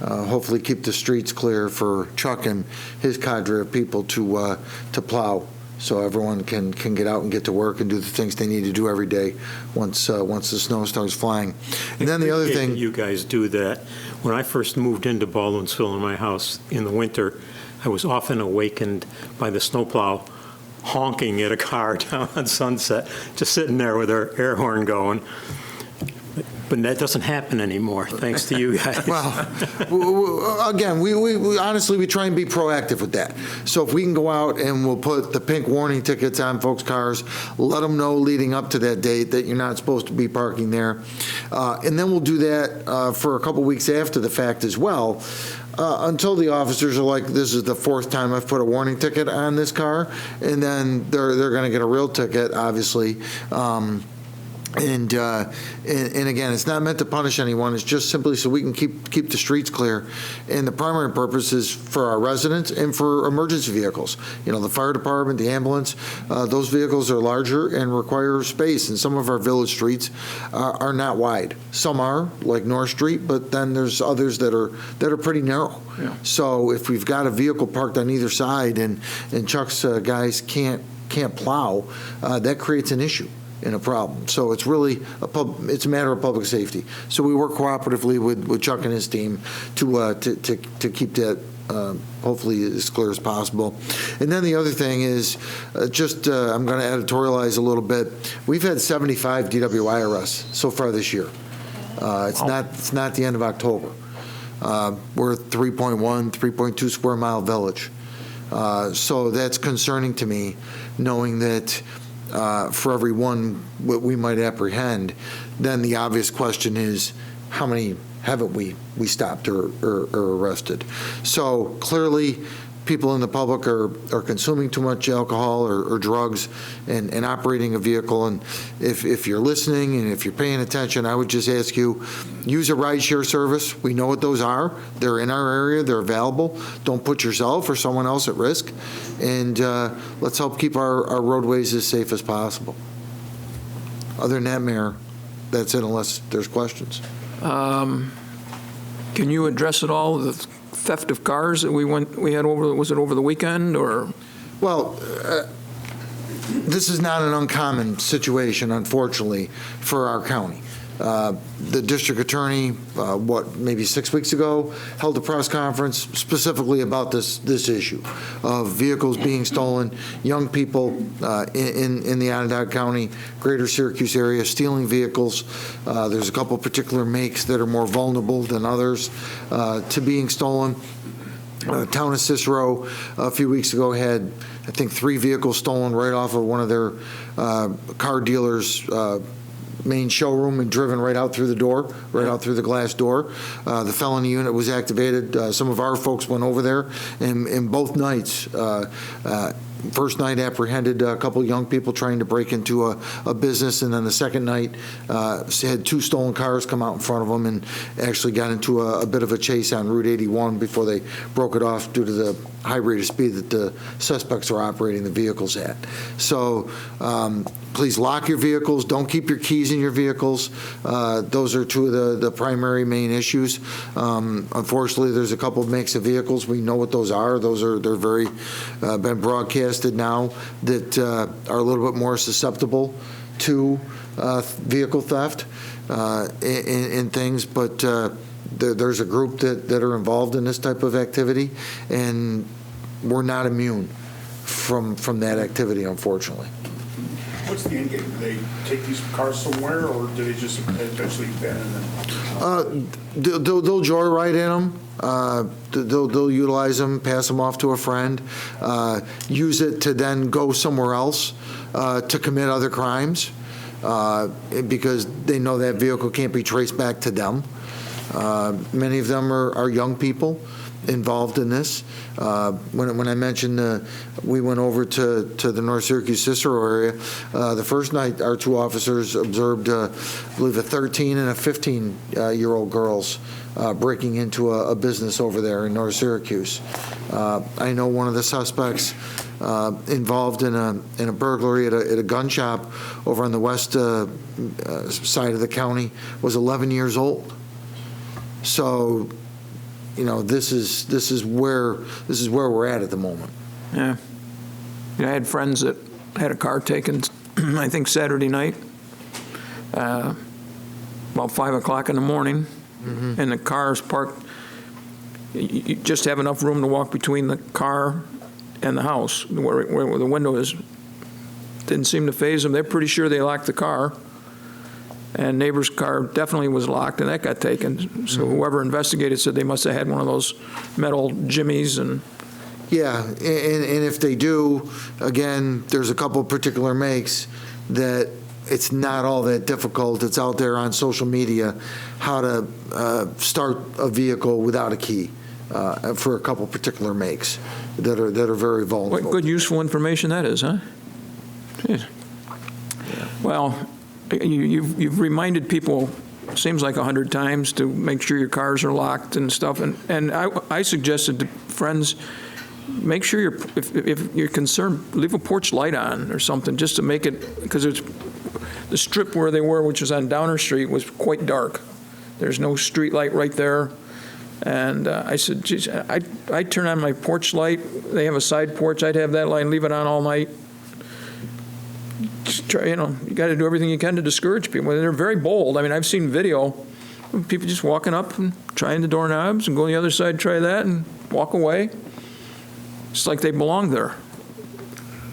hopefully keep the streets clear for Chuck and his cadre of people to plow, so everyone can get out and get to work and do the things they need to do every day once the snow starts flying. And then the other thing, you guys do that. When I first moved into Baldwinsville in my house in the winter, I was often awakened by the snowplow honking at a car down on Sunset, just sitting there with our air horn going. But that doesn't happen anymore, thanks to you guys. well, again, we honestly, we try and be proactive with that. So if we can go out and we'll put the pink warning tickets on folks' cars, let them know leading up to that date that you're not supposed to be parking there. And then we'll do that for a couple weeks after the fact as well. Until the officers are like, this is the fourth time I've put a warning ticket on this car, and then they're going to get a real ticket, obviously. And again, it's not meant to punish anyone. It's just simply so we can keep the streets clear. And the primary purpose is for our residents and for emergency vehicles. You know, the fire department, the ambulance, those vehicles are larger and require space. And some of our village streets are not wide. Some are, like North Street, but then there's others that are pretty narrow. Yeah. So if we've got a vehicle parked on either side and Chuck's guys can't plow, that creates an issue and a problem. So it's really it's a matter of public safety. So we work cooperatively with Chuck and his team to keep that hopefully as clear as possible. And then the other thing is I'm going to editorialize a little bit. We've had 75 DWI arrests so far this year. It's not the end of October. We're 3.2 square mile village. So that's concerning to me, knowing that for every one we might apprehend, then the obvious question is, how many haven't we stopped or arrested? So clearly, people in the public are consuming too much alcohol or drugs and operating a vehicle. And if you're listening and if you're paying attention, I would just ask you, use a rideshare service. We know what those are. They're in our area. They're available. Don't put yourself or someone else at risk. And let's help keep our roadways as safe as possible. Other than that, Mayor, that's it unless there's questions. Can you address at all the theft of cars that we had over, was it over the weekend or? Well, this is not an uncommon situation, unfortunately, for our county. The district attorney, maybe 6 weeks ago, held a press conference specifically about this issue of vehicles being stolen, young people in the Onondaga County, greater Syracuse area, stealing vehicles. There's a couple particular makes that are more vulnerable than others to being stolen. Town of Cicero a few weeks ago had, I think, 3 vehicles stolen right off of one of their car dealers' main showroom and driven right out through the door, right out through the glass door. The felony unit was activated. Some of our folks went over there, and both nights, first night apprehended a couple of young people trying to break into a business, and then the second night had 2 stolen cars come out in front of them and actually got into a bit of a chase on Route 81 before they broke it off due to the high rate of speed that the suspects were operating the vehicles at. So please lock your vehicles. Don't keep your keys in your vehicles. Those are 2 of the primary main issues. Unfortunately, there's a couple of makes of vehicles. We know what those are. They're very been broadcasted now that are a little bit more susceptible to vehicle theft and things. But there's a group that are involved in this type of activity, and we're not immune from that activity, unfortunately. What's the end game? Do they take these cars somewhere, or do they just eventually abandon them? They'll joyride in them. They'll utilize them, pass them off to a friend, use it to then go somewhere else to commit other crimes because they know that vehicle can't be traced back to them. Many of them are young people involved in this. When I mentioned we went over to the North Syracuse Cicero area, the first night our 2 officers observed, I believe, a 13 and a 15-year-old girls breaking into a business over there in North Syracuse. I know one of the suspects involved in a burglary at a gun shop over on the west side of the county was 11 years old. So, you know, this is where we're at the moment. Yeah. I had friends that had a car taken, I think Saturday night, about 5 o'clock in the morning, and the car's parked. You just have enough room to walk between the car and the house, where the window is. Didn't seem to faze them. They're pretty sure they locked the car. And neighbor's car definitely was locked, and that got taken. So whoever investigated said they must have had one of those metal jimmies. And yeah, and if they do, again, there's a couple particular makes that it's not all that difficult. It's out there on social media how to start a vehicle without a key for a couple particular makes that are very vulnerable. what good, useful information that is, huh? Jeez. Well, you've reminded people, seems like 100 times, to make sure your cars are locked and stuff, and I suggested to friends, make sure if you're concerned, leave a porch light on or something, just to make it, because it's, the strip where they were, which was on Downer Street, was quite dark. There's no street light right there. And I said, geez, I'd turn on my porch light. They have a side porch. I'd have that light and leave it on all night. Just try, you got to do everything you can to discourage people. They're very bold. I mean, I've seen video of people just walking up and trying the doorknobs and go on the other side, try that, and walk away. It's like they belong there.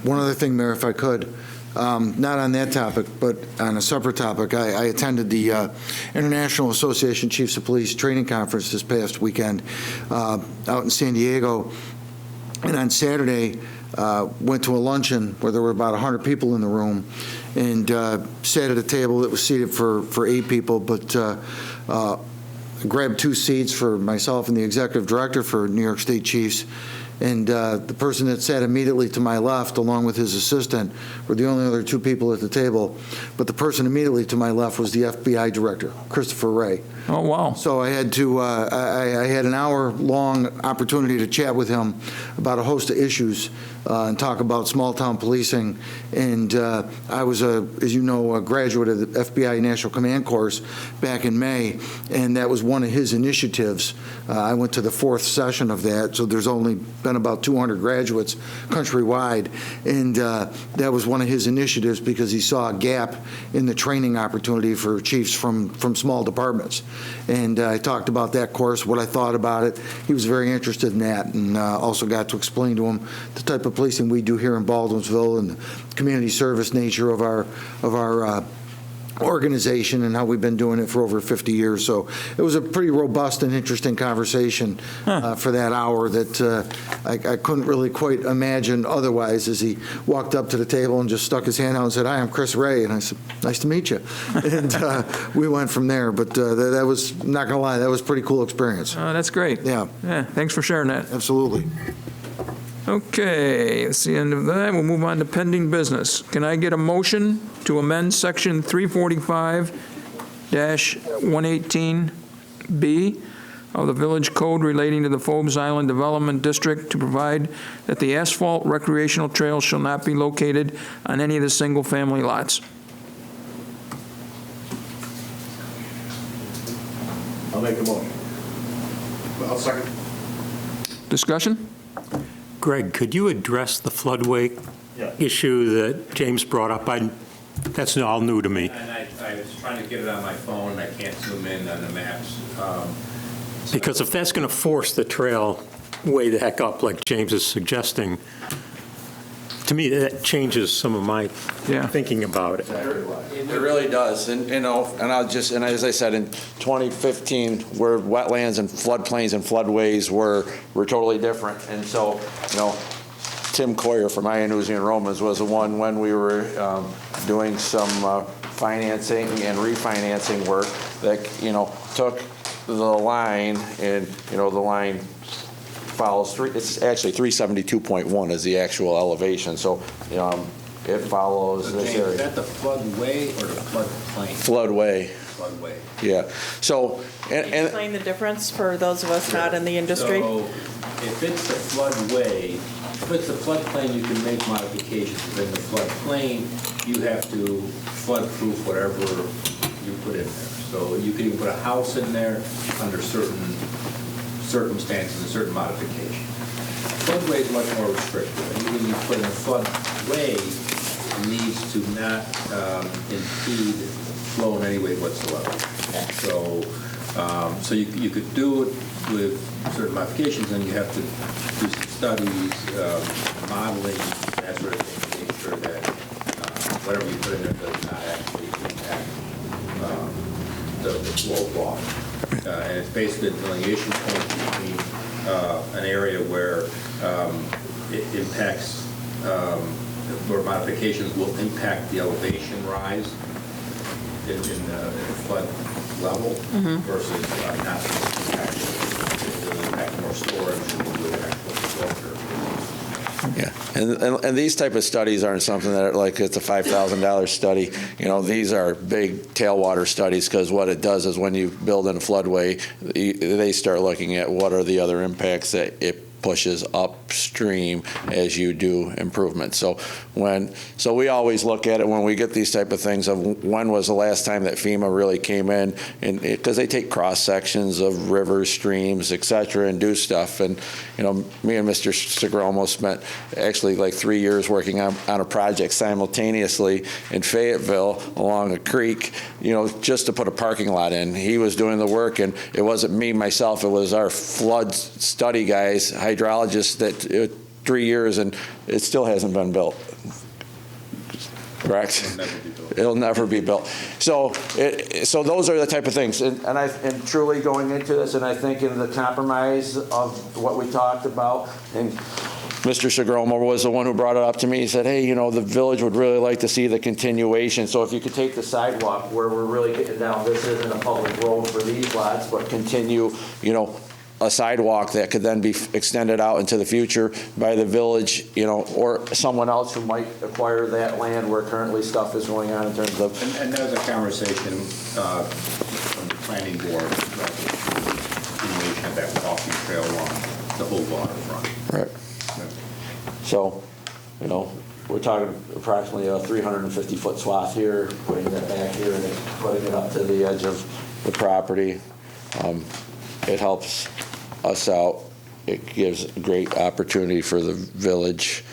One other thing, Mayor, if I could, not on that topic, but on a separate topic, I attended the International Association of Chiefs of Police training conference this past weekend out in San Diego, and on Saturday went to a luncheon where there were about 100 people in the room, and sat at a table that was seated for 8 people, but grabbed 2 seats for myself and the executive director for New York State Chiefs. And the person that sat immediately to my left, along with his assistant, were the only other 2 people at the table. But the person immediately to my left was the FBI director, Christopher Wray. Oh, wow. So I had to, I had an hour-long opportunity to chat with him about a host of issues and talk about small-town policing. And I was, as you know, a graduate of the FBI National Command course back in May, and that was one of his initiatives. I went to the 4th session of that, so there's only been about 200 graduates countrywide, and that was one of his initiatives because he saw a gap in the training opportunity for chiefs from small departments. And I talked about that course, what I thought about it. He was very interested in that, and also got to explain to him the type of policing we do here in Baldwinsville and the community service nature of our organization and how we've been doing it for over 50 years. So it was a pretty robust and interesting conversation for that hour that I couldn't really quite imagine otherwise, as he walked up to the table and just stuck his hand out and said, "Hi, I'm Chris Wray." And I said, "Nice to meet you." And we went from there. But that was, not going to lie, that was a pretty cool experience. That's great. Yeah. Yeah, thanks for sharing that. Absolutely. Okay, that's the end of that. We'll move on to pending business. Can I get a motion to amend Section 345-118B of the Village Code relating to the Phobes Island Development District to provide that the asphalt recreational trail shall not be located on any of the single-family lots? I'll make a motion. I'll second. Discussion? Greg, could you address the floodway issue that James brought up? That's all new to me. And I was trying to get it on my phone, and I can't zoom in on the maps. Because if that's going to force the trail way the heck up, like James is suggesting, to me, that changes some of my thinking about it. It really does, and I'll just, and as I said, in 2015, where wetlands and floodplains and floodways were totally different, and so, Tim Coyer from Iannuzzi Romans was the one when we were doing some financing and refinancing work that, took the line, and, the line follows it's actually 372.1 is the actual elevation, so it follows this area. Is that the floodway or the floodplain? Floodway. Floodway. Yeah. So Can you explain the difference for those of us not in the industry? So if it's the floodway, if it's the floodplain, you can make modifications. If in the floodplain, you have to flood-proof whatever you put in there. So you can even put a house in there under certain circumstances and certain modifications. Floodway is much more restrictive. And even you put in a floodway, it needs to not impede flow in any way whatsoever. So you could do it with certain modifications, and you have to do some studies, modeling, that sort of thing, to make sure that whatever you put in there does not actually impact the flow of water. And it's basically a delineation point between an area where it impacts, where modifications will impact the elevation rise in the flood level versus not impact, it will impact more storage with actual flow curve. Yeah, and these type of studies aren't something that, like, it's a $5,000 study. You know, these are big tailwater studies, because what it does is when you build in a floodway, they start looking at what are the other impacts that it pushes upstream as you do improvements. So we always look at it when we get these type of things of when was the last time that FEMA really came in, and because they take cross sections of rivers, streams, et cetera, and do stuff. And you know, me and Mr. Segromo spent actually like 3 years working on a project simultaneously in Fayetteville along a creek, you know, just to put a parking lot in. He was doing the work, and it wasn't me myself, it was our flood study guys, hydrologists, that 3 years, and it still hasn't been built. Correct? It'll never be built. So those are the type of things. And truly going into this, and I think in the compromise of what we talked about, and Mr. Segromo was the one who brought it up to me. He said, hey, you know, the village would really like to see the continuation. So if you could take the sidewalk where we're really getting down, this isn't a public road for these lots, but continue, you know, a sidewalk that could then be extended out into the future by the village, you know, or someone else who might acquire that land where currently stuff is going on in terms of. And there's a conversation from the planning board about the continuation of that walking trail along the whole waterfront. Right. So, you know, we're talking approximately a 350-foot swath here, putting that back here and putting it up to the edge of the property. It helps us out. It gives great opportunity for the village.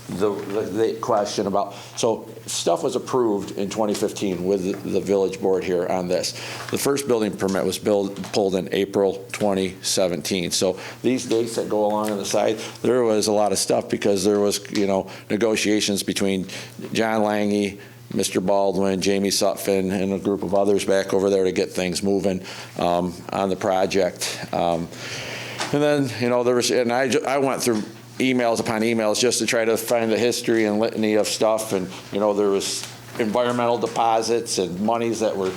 The question about, so stuff was approved in 2015 with the village board here on this. The first building permit was pulled in April 2017. So these dates that go along on the side, there was a lot of stuff because there was, you know, negotiations between John Lange, Mr. Baldwin, Jamie Sutphin, and a group of others back over there to get things moving on the project. And then, you know, there was, and I went through emails upon emails just to try to find the history and litany of stuff. And, you know, there was environmental deposits and monies that were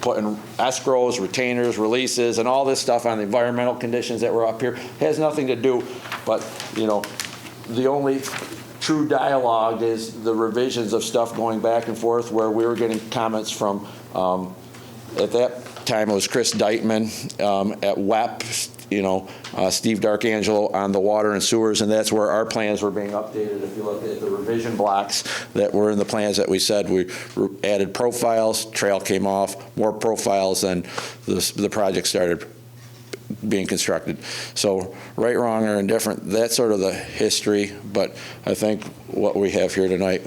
put in escrows, retainers, releases, and all this stuff on the environmental conditions that were up here. It has nothing to do, but, you know, the only true dialogue is the revisions of stuff going back and forth where we were getting comments from, at that time it was Chris Deitman at WEP, you know, Steve D'Arcangelo on the water and sewers, and that's where our plans were being updated. If you look at the revision blocks that were in the plans that we said, we added profiles, trail came off, more profiles, and the project started being constructed. So right, wrong, or indifferent, that's sort of the history, but I think what we have here tonight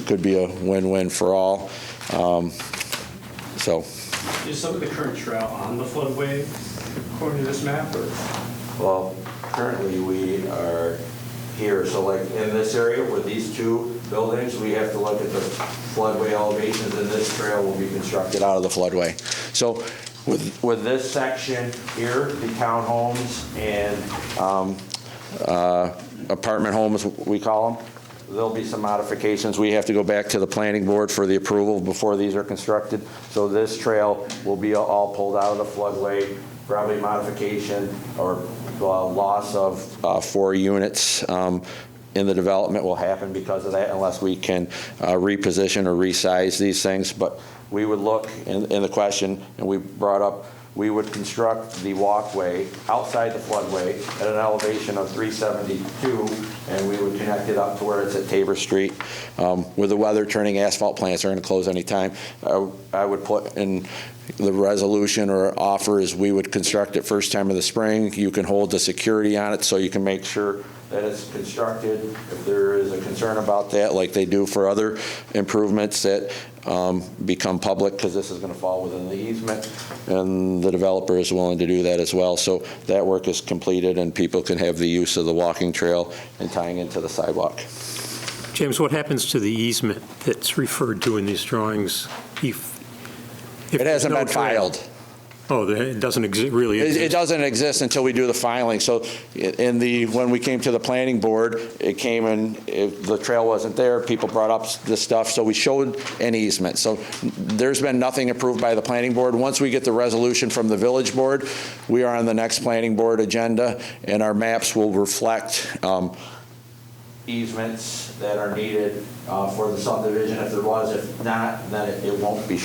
could be a win-win for all. So. Is some of the current trail on the floodway according to this map? Or? Well, currently we are here, so like in this area with these two buildings, we have to look at the floodway elevations, and this trail will be constructed out of the floodway. So with this section here, the townhomes and apartment homes, we call them, there'll be some modifications. We have to go back to the planning board for the approval before these are constructed. So this trail will be all pulled out of the floodway, probably modification or loss of 4 units in the development will happen because of that, unless we can reposition or resize these things. But we would look in the question, and we brought up, we would construct the walkway outside the floodway at an elevation of 372, and we would connect it up to where it's at Tabor Street. With the weather turning, asphalt plants are going to close any time. I would put in the resolution or offer is we would construct it first time of the spring. You can hold the security on it so you can make sure that it's constructed. If there is a concern about that, like they do for other improvements that become public, because this is going to fall within the easement, and the developer is willing to do that as well. So that work is completed, and people can have the use of the walking trail and tying into the sidewalk. James, what happens to the easement that's referred to in these drawings? It hasn't been filed. Oh, it doesn't really It exist? doesn't exist until we do the filing. So when we came to the planning board, it came and the trail wasn't there, people brought up this stuff, so we showed an easement. So there's been nothing approved by the planning board. Once we get the resolution from the village board, we are on the next planning board agenda, and our maps will reflect easements that are needed for the subdivision. If there was, if not, then it won't be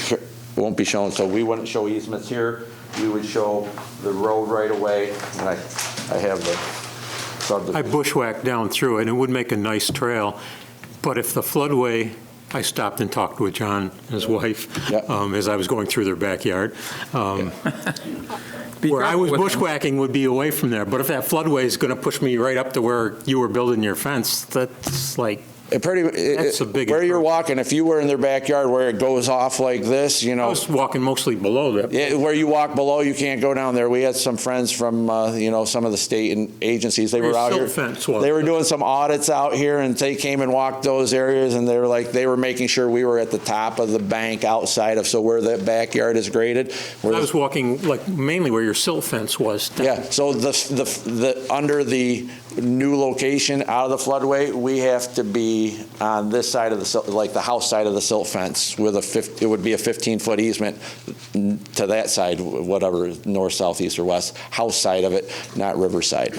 shown. So we wouldn't show easements here. We would show the road right away, and I have the subdivision. I bushwhacked down through it, and it would make a nice trail, but if the floodway, I stopped and talked with John and his wife as I was going through their backyard. Where I was bushwhacking would be away from there, but if that floodway is going to push me right up to where you were building your fence, that's like, that's a big. Where you're walking, if you were in their backyard where it goes off like this, you know. I was walking mostly below that. Yeah, where you walk below, you can't go down there. We had some friends from, some of the state and agencies. They were out here. They were doing some audits out here, and they came and walked those areas, and they were making sure we were at the top of the bank outside of, so where that backyard is graded. I was walking like mainly where your silt fence was. Yeah, so the under the new location out of the floodway, we have to be on this side of the silt, like the house side of the silt fence, with it would be a 15-foot easement to that side, whatever, north, south, east, or west, house side of it, not riverside.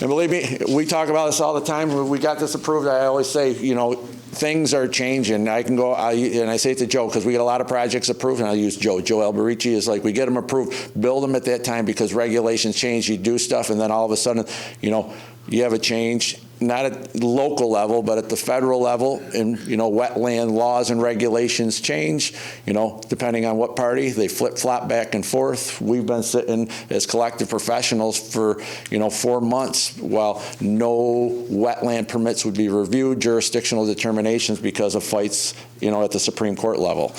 And believe me, we talk about this all the time. We got this approved. I always say, things are changing. I can go, and I say it to Joe, because we get a lot of projects approved, and I'll use Joe. Joe Alberici is like, we get them approved, build them at that time, because regulations change. You do stuff, and then all of a sudden, you have a change, not at local level, but at the federal level, and, wetland laws and regulations change, depending on what party. They flip-flop back and forth. We've been sitting as collective professionals for, 4 months while no wetland permits would be reviewed, jurisdictional determinations because of fights, at the Supreme Court level.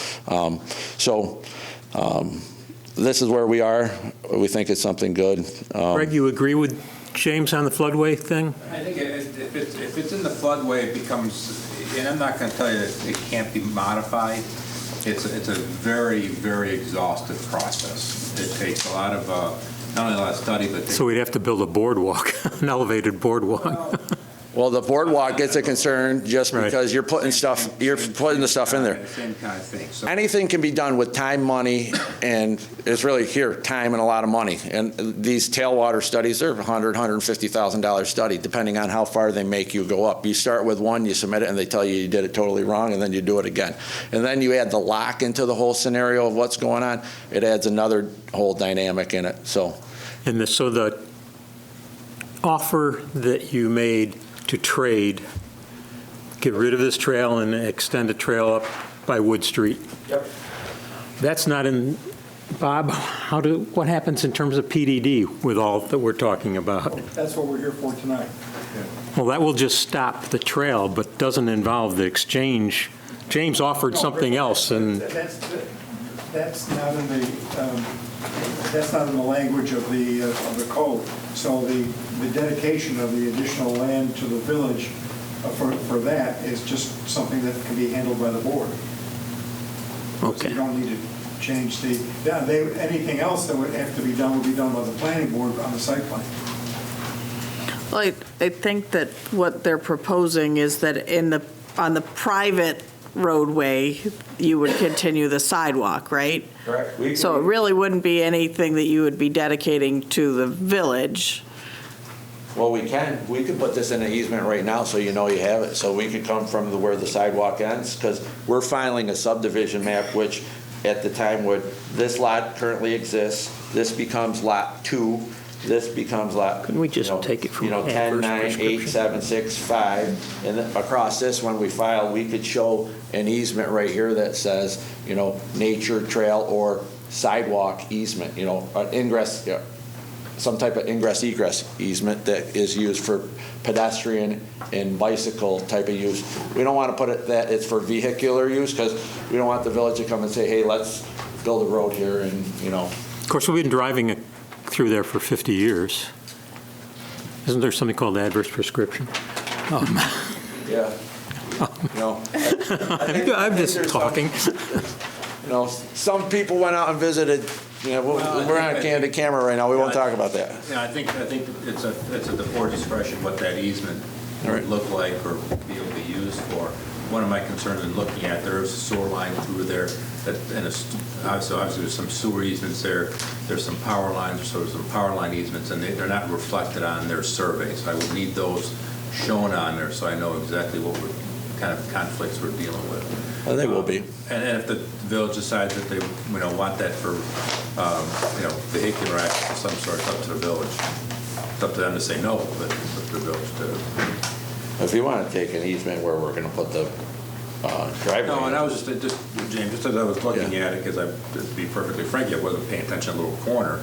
This is where we are. We think it's something good. Greg, you agree with James on the floodway thing? I think if it's in the floodway, it becomes, and I'm not going to tell you that it can't be modified. It's a very, very exhaustive process. It takes a lot of, not only a lot of study, but... So we'd have to build a boardwalk, an elevated boardwalk. Well, the boardwalk gets a concern just because you're putting the stuff in there. Same kind of thing. So anything can be done with time, money, and it's really time and a lot of money. And these tailwater studies, they're $100,000, $150,000 study, depending on how far they make you go up. You start with one, you submit it, and they tell you did it totally wrong, and then you do it again. And then you add the lock into the whole scenario of what's going on. It adds another whole dynamic in it. So the offer that you made to trade, get rid of this trail and extend a trail up by Wood Street. Yep. That's not in, Bob, what happens in terms of PDD with all that we're talking about? That's what we're here for tonight. Well, that will just stop the trail, but doesn't involve the exchange. James offered something else, and that's not in the language of the code. So the dedication of the additional land to the village for that is just something that can be handled by the board. Okay. So you don't need to change anything else that would have to be done would be done by the planning board on the site plan. Well, I think that what they're proposing is that on the private roadway, you would continue the sidewalk, right? Correct. So it really wouldn't be anything that you would be dedicating to the village. Well, we could put this in an easement right now so you have it. So we could come from where the sidewalk ends, because we're filing a subdivision map, which at the time this lot currently exists. This becomes lot 2. This becomes lot. Couldn't we just take it from 10, 9, 8, 7, 6, 5, and then across this, when we file, we could show an easement right here that says, nature trail or sidewalk easement. An ingress, some type of ingress-egress easement that is used for pedestrian and bicycle type of use. We don't want to put it that it's for vehicular use, because we don't want the village to come and say, hey, let's build a road here, and Of course, we've been driving through there for 50 years. Isn't there something called adverse prescription? Yeah. I'm just talking. some people went out and visited, we're on candid camera right now, we won't talk about that. Yeah, I think it's at the board discretion what that easement would look like or be able to be used for. One of my concerns in looking at, there's a sewer line through there, and obviously there's some sewer easements there, there's some power lines, so there's some power line easements, and they're not reflected on their survey, so I would need those shown on there so I know exactly what kind of conflicts we're dealing with. I think we'll be. And if the village decides that they, want that for, vehicular access of some sort, it's up to the village. It's up to them to say no, but it's up to the village to. If you want to take an easement where we're going to put the driveway. No, and I was just James, just as I was looking at it, because to be perfectly frank, I wasn't paying attention to a little corner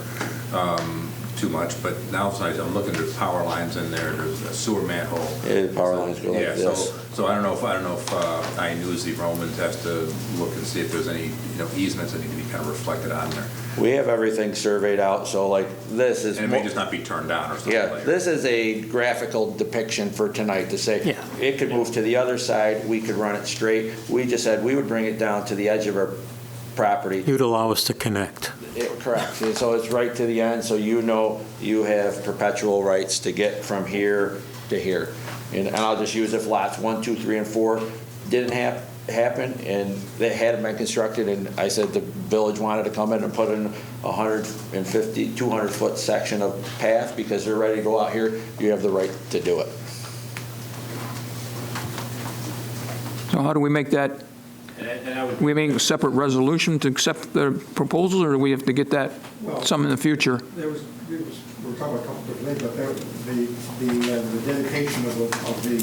too much, but now I'm looking, there's power lines in there, there's a sewer manhole. Yeah, the power lines go like this. So I don't know if INUZ Romans has to look and see if there's any easements that need to be kind of reflected on there. We have everything surveyed out, so like this is. And it may just not be turned down or something Yeah, later. this is a graphical depiction for tonight to say, it could move to the other side, we could run it straight. We just said we would bring it down to the edge of our property. You'd allow us to connect. Correct, and so it's right to the end, so you have perpetual rights to get from here to here. And I'll just use if lots 1, 2, 3, and 4 didn't happen, and they hadn't been constructed, and I said the village wanted to come in and put in 150, 200-foot section of path because they're ready to go out here, you have the right to do it. So how do we make that? We make a separate resolution to accept the proposal, or do we have to get that some in the future? We're talking about a couple different things, but the dedication of the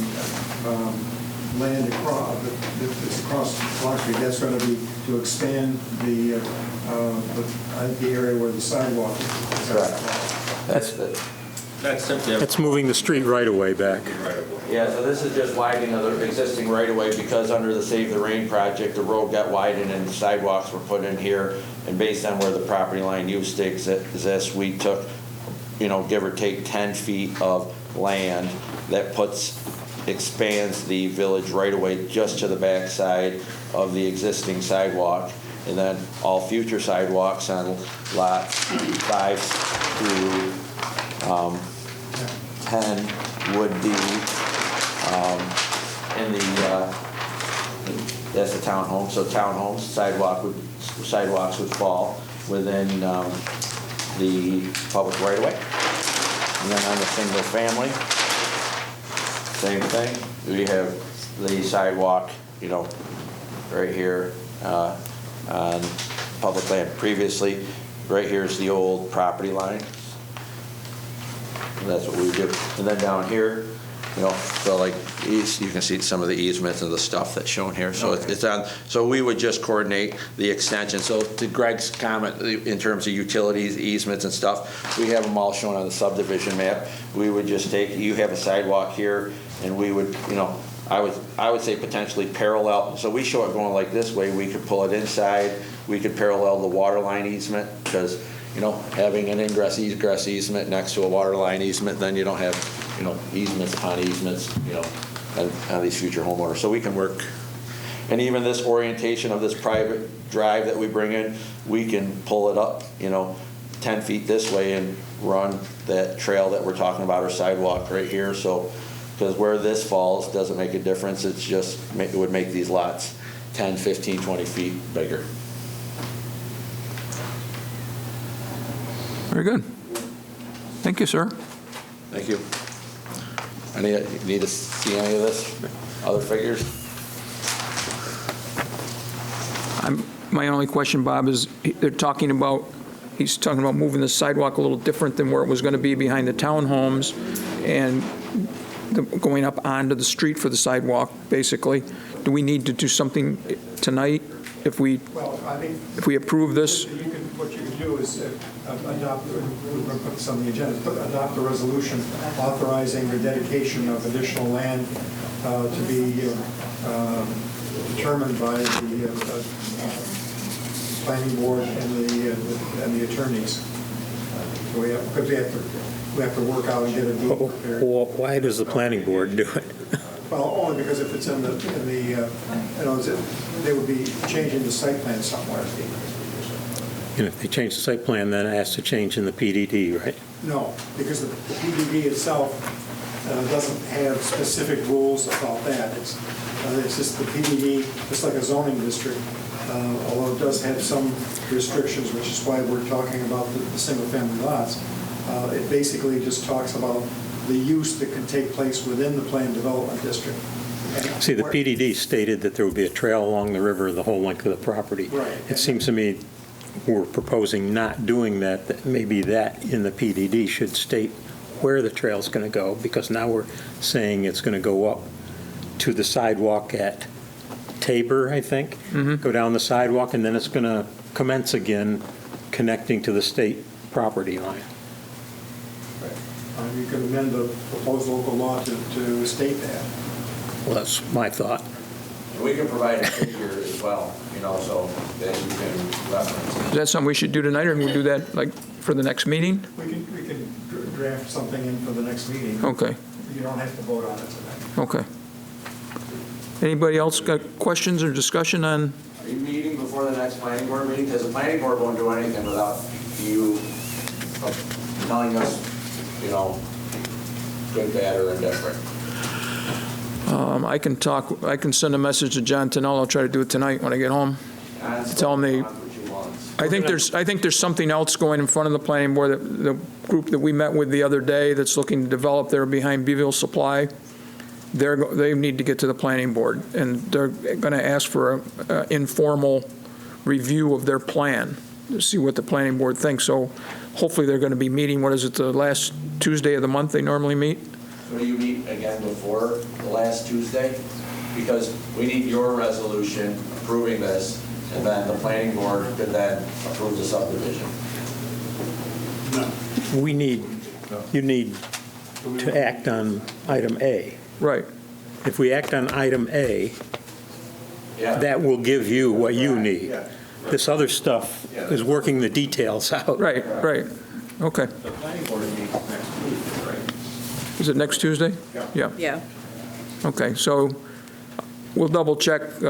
land across Clark Street, that's going to be to expand the area where the sidewalk is. Correct. That's simply. It's moving the street right away back. Yeah, so this is just widening of the existing right-of-way because under the Save the Rain project, the road got widened and sidewalks were put in here. And based on where the property line used to exist, we took, give or take 10 feet of land that expands the village right-of-way just to the back side of the existing sidewalk. And then all future sidewalks on lots 5 through 10 would be that's the townhome. So townhomes, sidewalks would fall within the public right of way. And then on the single family, same thing. We have the sidewalk, right here on public land. Previously, right here is the old property line. And that's what we would do. And then down here, so like you can see some of the easements and the stuff that's shown here. So it's on. So we would just coordinate the extension. So to Greg's comment, in terms of utilities, easements, and stuff, we have them all shown on the subdivision map. We would just you have a sidewalk here, and we would, I would say potentially parallel. So we show it going like this way. We could pull it inside. We could parallel the water line easement because. Having an ingress-egress easement next to a water line easement, then you don't have, easements upon easements, on these future homeowners. So we can work, and even this orientation of this private drive that we bring in, we can pull it up, 10 feet this way and run that trail that we're talking about, or sidewalk right here. So, because where this falls doesn't make a difference. It's just, it would make these lots 10, 15, 20 feet bigger. Very good. Thank you, sir. Thank you. Need to see any of this? Other figures? My only question, Bob, is he's talking about moving the sidewalk a little different than where it was going to be behind the townhomes and going up onto the street for the sidewalk, basically. Do we need to do something tonight if we approve this? What you can do is adopt, we're going to put this on the agenda, adopt a resolution authorizing the dedication of additional land to be determined by the planning board and the attorneys. So because we have to work out and get a deed prepared. Why does the planning board do it? Well, only because if it's in the, they would be changing the site plan somewhere. And if they change the site plan, then it has to change in the PDD, right? No, because the PDD itself doesn't have specific rules about that. It's just the PDD, just like a zoning district, although it does have some restrictions, which is why we're talking about the single-family lots. It basically just talks about the use that can take place within the planned development district. See, the PDD stated that there would be a trail along the river the whole length of the property. Right. It seems to me we're proposing not doing that, that maybe that in the PDD should state where the trail's going to go, because now we're saying it's going to go up to the sidewalk at Tabor, I think, go down the sidewalk, and then it's going to commence again connecting to the state property line. You can amend the proposed local law to state that. Well, that's my thought. And we can provide a figure as well, so that you can reference. Is that something we should do tonight, or can we do that like for the next meeting? We can draft something in for the next meeting. Okay. You don't have to vote on it tonight. Okay. Anybody else got questions or discussion on? Are you meeting before the next planning board meeting? Because the planning board won't do anything without you telling us, good, bad, or indifferent. I can send a message to John Tonell. I'll try to do it tonight when I get home. Tell him I think there's something else going in front of the planning board, that the group that we met with the other day that's looking to develop there behind Beeville Supply. They need to get to the planning board, and they're going to ask for an informal review of their plan to see what the planning board thinks. So hopefully they're going to be meeting, what is it, the last Tuesday of the month they normally meet? So do you meet again before the last Tuesday? Because we need your resolution approving this, and then the planning board could then approve the subdivision. You need to act on item A. Right. If we act on item A, that will give you what you need. This other stuff is working the details out. Right. Okay. The planning board meets next Tuesday, right? Is it next Tuesday? Yeah. Yeah. Okay, so we'll double check. We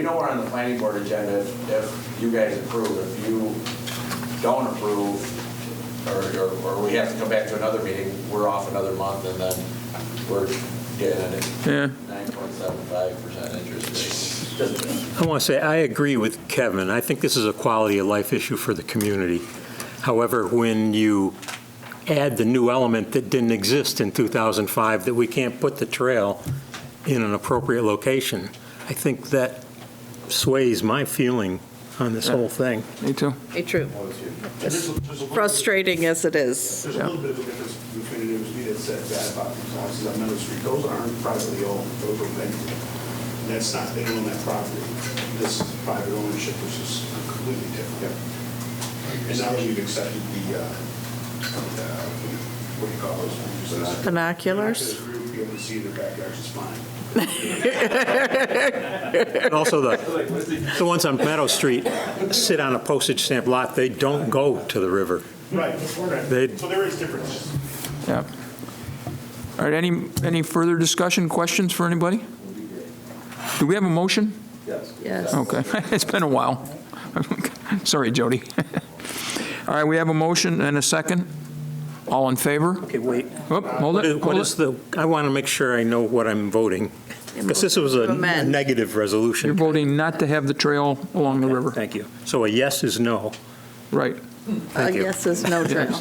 know we're on the planning board agenda if you guys approve. If you don't approve, or we have to come back to another meeting, we're off another month, and then we're getting a 9.75% interest rate. I want to say I agree with Kevin. I think this is a quality of life issue for the community. However, when you add the new element that didn't exist in 2005, that we can't put the trail in an appropriate location, I think that sways my feeling on this whole thing. Me too. True. As frustrating as it is. There's a little bit of a difference between the news media that said that about these houses on Meadow Street. Those aren't privately owned. Those are rented. That's not, they own that property. This is private ownership, which is completely different. And now that we've accepted the, what do you call those? Binoculars? We would be able to see their backyards just fine. And also the ones on Meadow Street sit on a postage stamp lot. They don't go to the river. Right. So there is difference. Yeah. All right, any further discussion, questions for anybody? Do we have a motion? Yes. Okay, it's been a while. Sorry, Jody. All right, we have a motion and a second. All in favor? Okay, wait. Hold it. I want to make sure I know what I'm voting, because this was a negative resolution. You're voting not to have the trail along the river. Thank you. So a yes is no. Right. Thank you. Yes is no trail.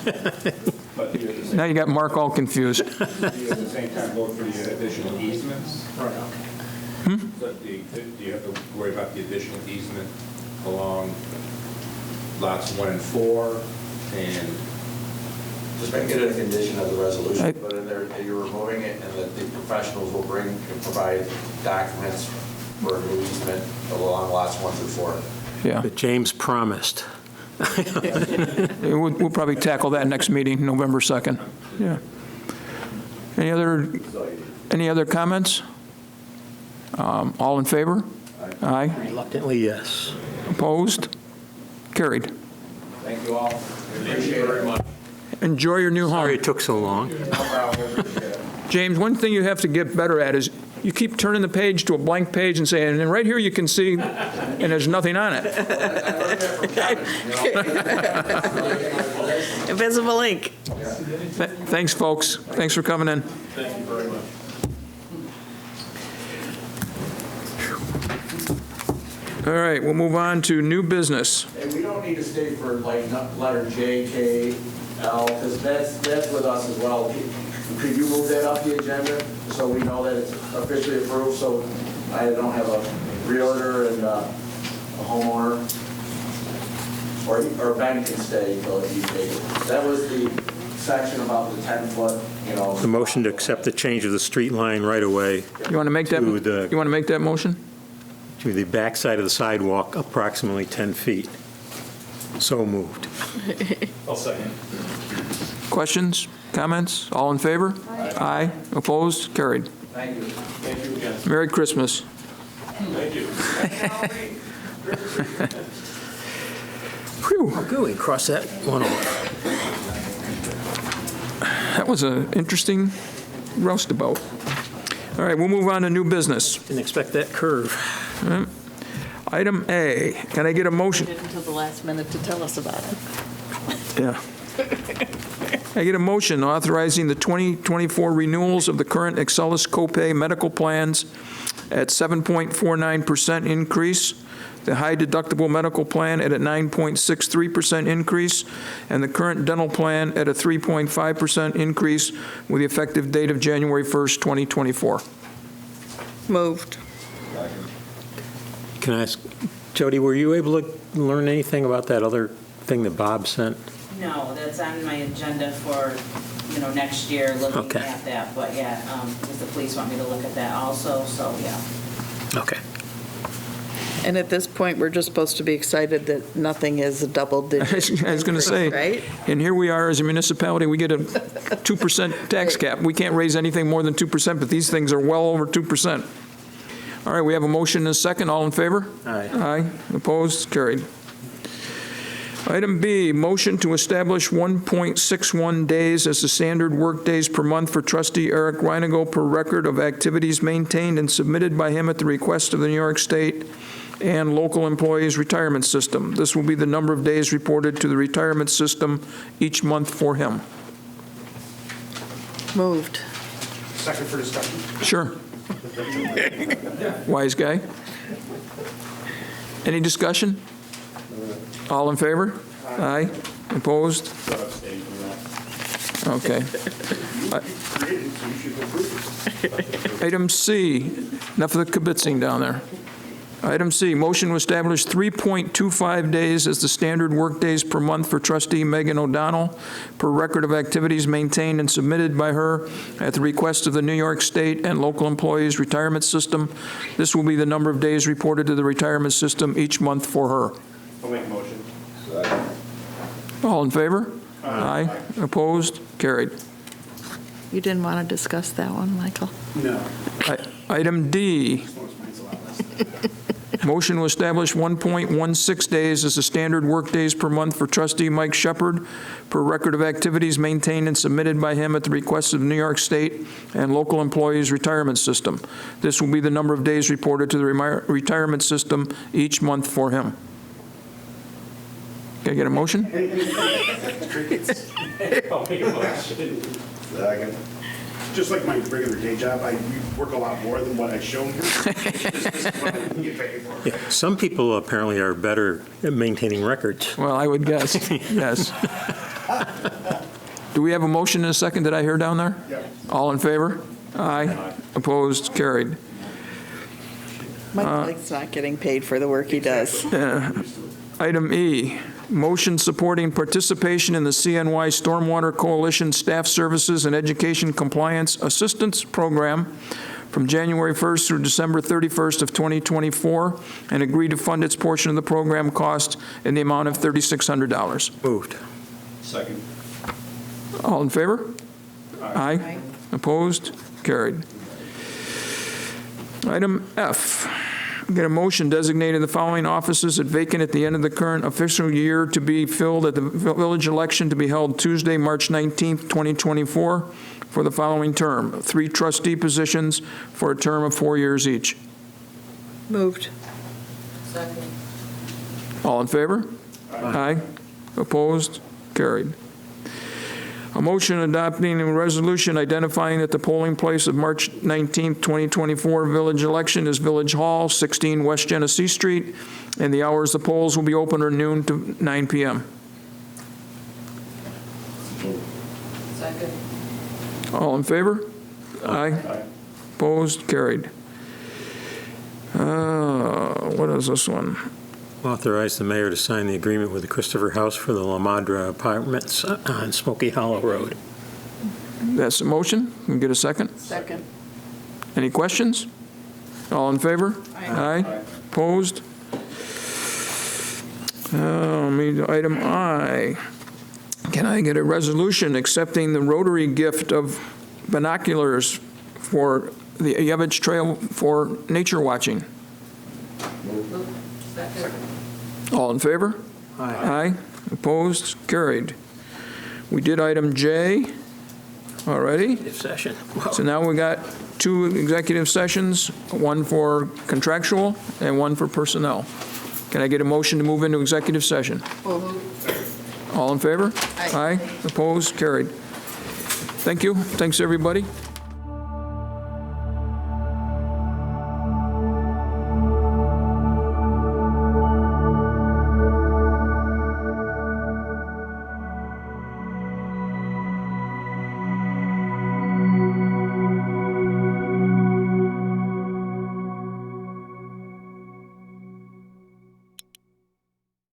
Now you got Mark all confused. Do you at the same time vote for the additional easements? Do you have to worry about the additional easement along lots 1 and 4, and Just make it a condition of the resolution, but in there, that you're removing it, and that the professionals will bring and provide documents for a new easement along lots 1 through 4. Yeah. But James promised. We'll probably tackle that next meeting, November 2nd. Yeah. Any other comments? All in favor? Aye. Reluctantly, yes. Opposed? Carried. Thank you all. Appreciate it very much. Enjoy your new home. Sorry it took so long. No problem. James, one thing you have to get better at is you keep turning the page to a blank page and saying, and right here you can see, and there's nothing on it. Invisible ink. Thanks, folks. Thanks for coming in. Thank you very much. All right, we'll move on to new business. And we don't need to stay for like letter J, K, L, because that's with us as well. Could you move that up the agenda so we know that it's officially approved, so I don't have a realtor and a homeowner? Or Ben can stay until you take it. That was the section about the 10-foot, The motion to accept the change of the street line right away. You want to make that? You want to make that motion? To the backside of the sidewalk, approximately 10 feet. So moved. I'll second. Questions, comments? All in favor? Aye. Opposed? Carried. Thank you. Thank you again. Merry Christmas. Thank you. Phew. Good, we crossed that one off. That was an interesting roustabout. All right, we'll move on to new business. Didn't expect that curve. Item A, can I get a motion? Did until the last minute to tell us about it. Yeah. I get a motion authorizing the 2024 renewals of the current Excellus copay medical plans at 7.49% increase, the high deductible medical plan at a 9.63% increase, and the current dental plan at a 3.5% increase with the effective date of January 1st, 2024. Moved. Can I ask, Jody, were you able to learn anything about that other thing that Bob sent? No, that's on my agenda for, next year, looking Okay. at that. But yeah, because the police want me to look at that also, so yeah. Okay. And at this point, we're just supposed to be excited that nothing is a double-digit. I was going to say, right? and here we are as a municipality, we get a 2% tax cap. We can't raise anything more than 2%, but these things are well over 2%. All right, we have a motion and a second. All in favor? Aye. Aye. Opposed? Carried. Item B, motion to establish 1.61 days as the standard work days per month for trustee Eric Reinigo per record of activities maintained and submitted by him at the request of the New York State and local employees retirement system. This will be the number of days reported to the retirement system each month for him. Moved. Second for discussion. Sure. Wise guy. Any discussion? All in favor? Aye. Opposed? Okay. Item C, enough of the kibitzing down there. Item C, motion to establish 3.25 days as the standard work days per month for trustee Megan O'Donnell per record of activities maintained and submitted by her at the request of the New York State and local employees retirement system. This will be the number of days reported to the retirement system each month for her. I'll make a motion. All in favor? Aye. Opposed? Carried. You didn't want to discuss that one, Michael? No. Item D, motion to establish 1.16 days as the standard work days per month for trustee Mike Shepard per record of activities maintained and submitted by him at the request of the New York State and local employees retirement system. This will be the number of days reported to the retirement system each month for him. Can I get a motion? I'll make a motion. Second. Just like my regular day job, I work a lot more than what I've shown here. This is what I get paid for. Yeah, some people apparently are better at maintaining records. Well, I would guess, yes. Do we have a motion and a second that I hear down there? Yep. All in favor? Aye. Opposed? Carried. Mike's not getting paid for the work he does. Item E, motion supporting participation in the CNY Stormwater Coalition Staff Services and Education Compliance Assistance Program from January 1st through December 31st of 2024, and agree to fund its portion of the program cost in the amount of $3,600. Moved. Second. All in favor? Aye. Opposed? Carried. Item F, Get a motion designating the following offices as vacant at the end of the current official year to be filled at the village election to be held Tuesday, March 19th, 2024, for the following term. 3 trustee positions for a term of 4 years each. Moved. Second. All in favor? Aye. Opposed? Carried. A motion adopting a resolution identifying that the polling place of March 19th, 2024 village election is Village Hall, 16 West Genesee Street, and the hours the polls will be open are noon to 9 p.m. Second. All in favor? Aye. Opposed? Carried. What is this one? Authorize the mayor to sign the agreement with the Christopher House for the La Madra Apartments on Smoky Hollow Road. That's the motion. Can we get a second? Second. Any questions? All in favor? Aye. Opposed? Item I. Can I get a resolution accepting the Rotary gift of binoculars for the Yevich Trail for nature watching? Second. All in favor? Aye. Opposed? Carried. We did item J already. Session. So now we got 2 executive sessions, one for contractual and one for personnel. Can I get a motion to move into executive session? All in favor? Aye. Opposed? Carried. Thank you. Thanks, everybody.